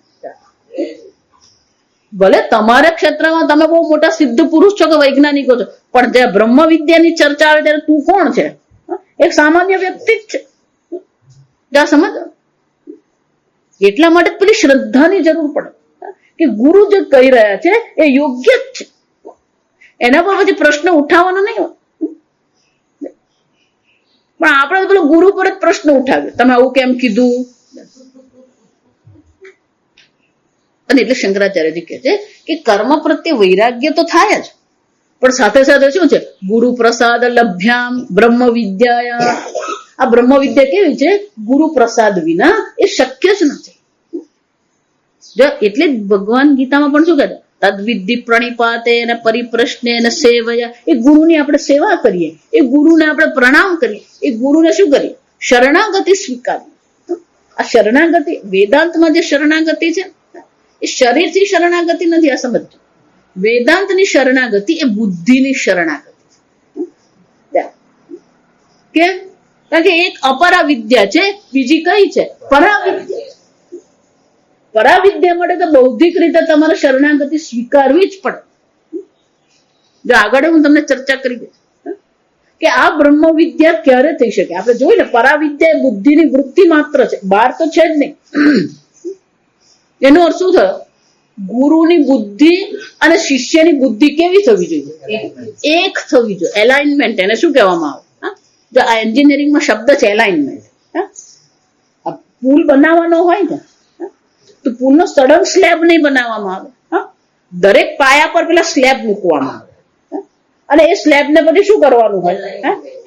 ભલે તમારા ક્ષેત્રમાં તમે બહુ મોટા સિદ્ધ પુરુષ છો કે વૈજ્ઞાનિકો છો, પણ જ્યાં બ્રહ્મ વિદ્યાની ચર્ચા આવે ત્યારે તું કોણ છે? એક સામાન્ય વ્યક્તિ જ છે. જા સમજ. એટલા માટે પેલી શ્રદ્ધાની જરૂર પડે કે ગુરુ જે કહી રહ્યા છે એ યોગ્ય જ છે. એના પર પછી પ્રશ્ન ઉઠાવવાનો નહીં હોય. પણ આપણે પેલો ગુરુ પર જ પ્રશ્ન ઉઠાવ્યો, તમે આવું કેમ કીધું? અને એટલે શંકરાચાર્યજી કહે છે કે કર્મ પ્રત્યે વૈરાગ્ય તો થાય જ, પણ સાથે સાથે શું છે? ગુરુ પ્રસાદ લભ્યામ બ્રહ્મ વિદ્યા. આ બ્રહ્મ વિદ્યા કેવી છે? ગુરુ પ્રસાદ વિના એ શક્ય જ નથી. જો એટલે જ ભગવાન ગીતામાં પણ શું કહે? તદ્વિધિ પ્રણિપાતે અને પરિપ્રશ્ને અને સેવયા. એ ગુરુની આપણે સેવા કરીએ, એ ગુરુને આપણે પ્રણામ કરીએ, એ ગુરુને શું કરીએ? શરણાગતિ સ્વીકારીએ. આ શરણાગતિ વેદાંતમાં જે શરણાગતિ છે એ શરીરથી શરણાગતિ નથી. આ સમજો. વેદાંતની શરણાગતિ એ બુદ્ધિની શરણાગતિ છે. કારણ કે એક અપરા વિદ્યા છે, બીજી કઈ છે? પરાવિદ્યા. પરાવિદ્યા માટે તો બૌદ્ધિક રીતે તમારે શરણાગતિ સ્વીકારવી જ પડે. જો આગળ હું તમને ચર્ચા કરી દઈશ કે આ બ્રહ્મ વિદ્યા ક્યારે થઈ શકે. આપણે જોયું ને પરાવિદ્યા એ બુદ્ધિની વૃત્તિ માત્ર છે, બહાર તો છે જ નહીં. એનો અર્થ શું થયો? ગુરુની બુદ્ધિ અને શિષ્યની બુદ્ધિ કેવી થવી જોઈએ? એક થવી જોઈએ. એલાઇનમેન્ટ એને શું કહેવામાં આવે? જો આ એન્જિનિયરિંગમાં શબ્દ છે એલાઇનમેન્ટ. પુલ બનાવવાનો હોય ને તો પુલનો સડન સ્લેબ નહીં બનાવવામાં આવે. દરેક પાયા પર પેલા સ્લેબ મૂકવામાં આવે અને એ સ્લેબને પછી શું કરવાનું હોય?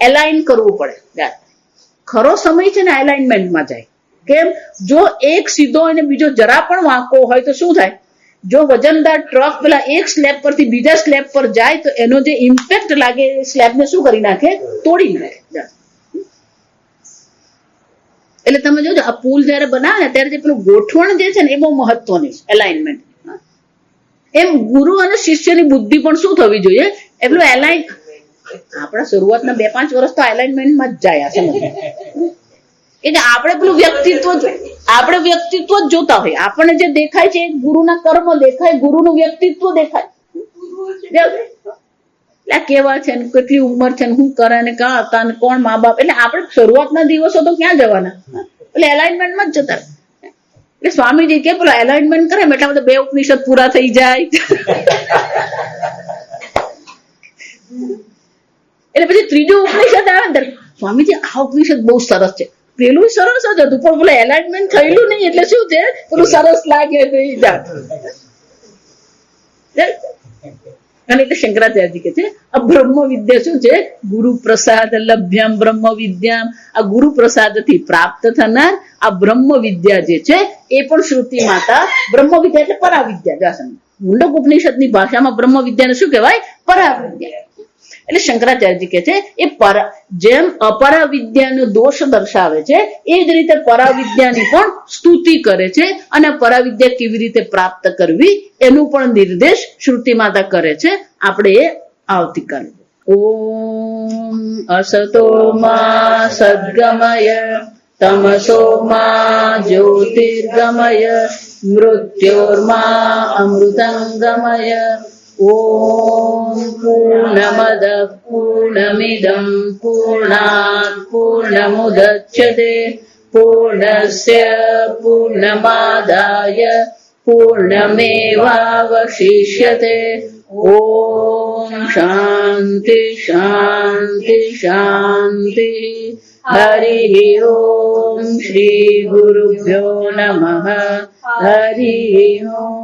એલાઇન કરવું પડે. ખરો સમય છે ને એલાઇનમેન્ટમાં જાય. કેમ? જો એક સીધો અને બીજો જરા પણ વાંકો હોય તો શું થાય? જો વજનદાર ટ્રક પેલા એક સ્લેબ પરથી બીજા સ્લેબ પર જાય તો એનો જે ઇમ્પેક્ટ લાગે એ સ્લેબને શું કરી નાખે? તોડી નાખે. એટલે તમે જોજો આ પુલ જયારે બનાવે ને ત્યારે જે પેલું ગોઠવણ જે છે ને એ બહુ મહત્વની છે એલાઇનમેન્ટ. એમ ગુરુ અને શિષ્યની બુદ્ધિ પણ શું થવી જોઈએ? એટલું એલાઇન. આપણા શરૂઆતના 2-5 વર્ષ તો એલાઇનમેન્ટમાં જ જાય. સમજ એટલે આપણે પેલું આપણે વ્યક્તિત્વ જ જોતા હોય. આપણને જે દેખાય છે એ ગુરુના કર્મ દેખાય, ગુરુનું વ્યક્તિત્વ દેખાય. એટલે કેવા છે ને કેટલી ઉંમર છે ને શું કરે ને ક્યાં હતા ને કોણ મા બાપ. એટલે આપણે શરૂઆતના દિવસો તો ક્યાં જવાના? એટલે એલાઇનમેન્ટમાં જ જતા. એટલે સ્વામીજી કે પેલા એલાઇનમેન્ટ કરે એટલા બધા 2 ઉપનિષદ પૂરા થઈ જાય. એટલે પછી ત્રીજો ઉપનિષદ આવે ને સ્વામીજી આ ઉપનિષદ બહુ સરસ છે. પેલું સરસ જ હતું પણ પેલું એલાઇનમેન્ટ થયેલું નહીં એટલે શું છે પેલું સરસ લાગે. અને એટલે શંકરાચાર્યજી કે છે આ બ્રહ્મ વિદ્યા શું છે? ગુરુ પ્રસાદ લભ્યામ બ્રહ્મ વિદ્યામ. આ ગુરુ પ્રસાદ થી પ્રાપ્ત થનાર આ બ્રહ્મ વિદ્યા જે છે એ પણ શ્રુતિ માતા બ્રહ્મ વિદ્યા એટલે પરાવિદ્યા. મુંડક ઉપનિષદ ની ભાષામાં બ્રહ્મ વિદ્યાને શું કહેવાય? પરાવિદ્યા. એટલે શંકરાચાર્યજી કે છે એ જેમ અપરાવિદ્યાનો દોષ દર્શાવે છે એ જ રીતે પરાવિદ્યાની પણ સ્તુતિ કરે છે અને પરાવિદ્યા કેવી રીતે પ્રાપ્ત કરવી એનું પણ નિર્દેશ શ્રુતિ માતા કરે છે. આપણે એ આવતીકાલે. ઓમ અસતો મા સદ્ગમય તમસો મા જ્યોતિર્ગમય મૃત્યોર્મા અમૃતંગમય. ઓમ પૂર્ણમદ પૂર્ણમિદં પૂર્ણાત પૂર્ણમુદચ્યતે પૂર્ણસ્ય પૂર્ણમાદાય પૂર્ણમેવાવશિષ્યતે. ઓમ શાંતિ શાંતિ શાંતિ. હરિ ઓમ શ્રી ગુરુભ્યો નમઃ. હરિ ઓમ.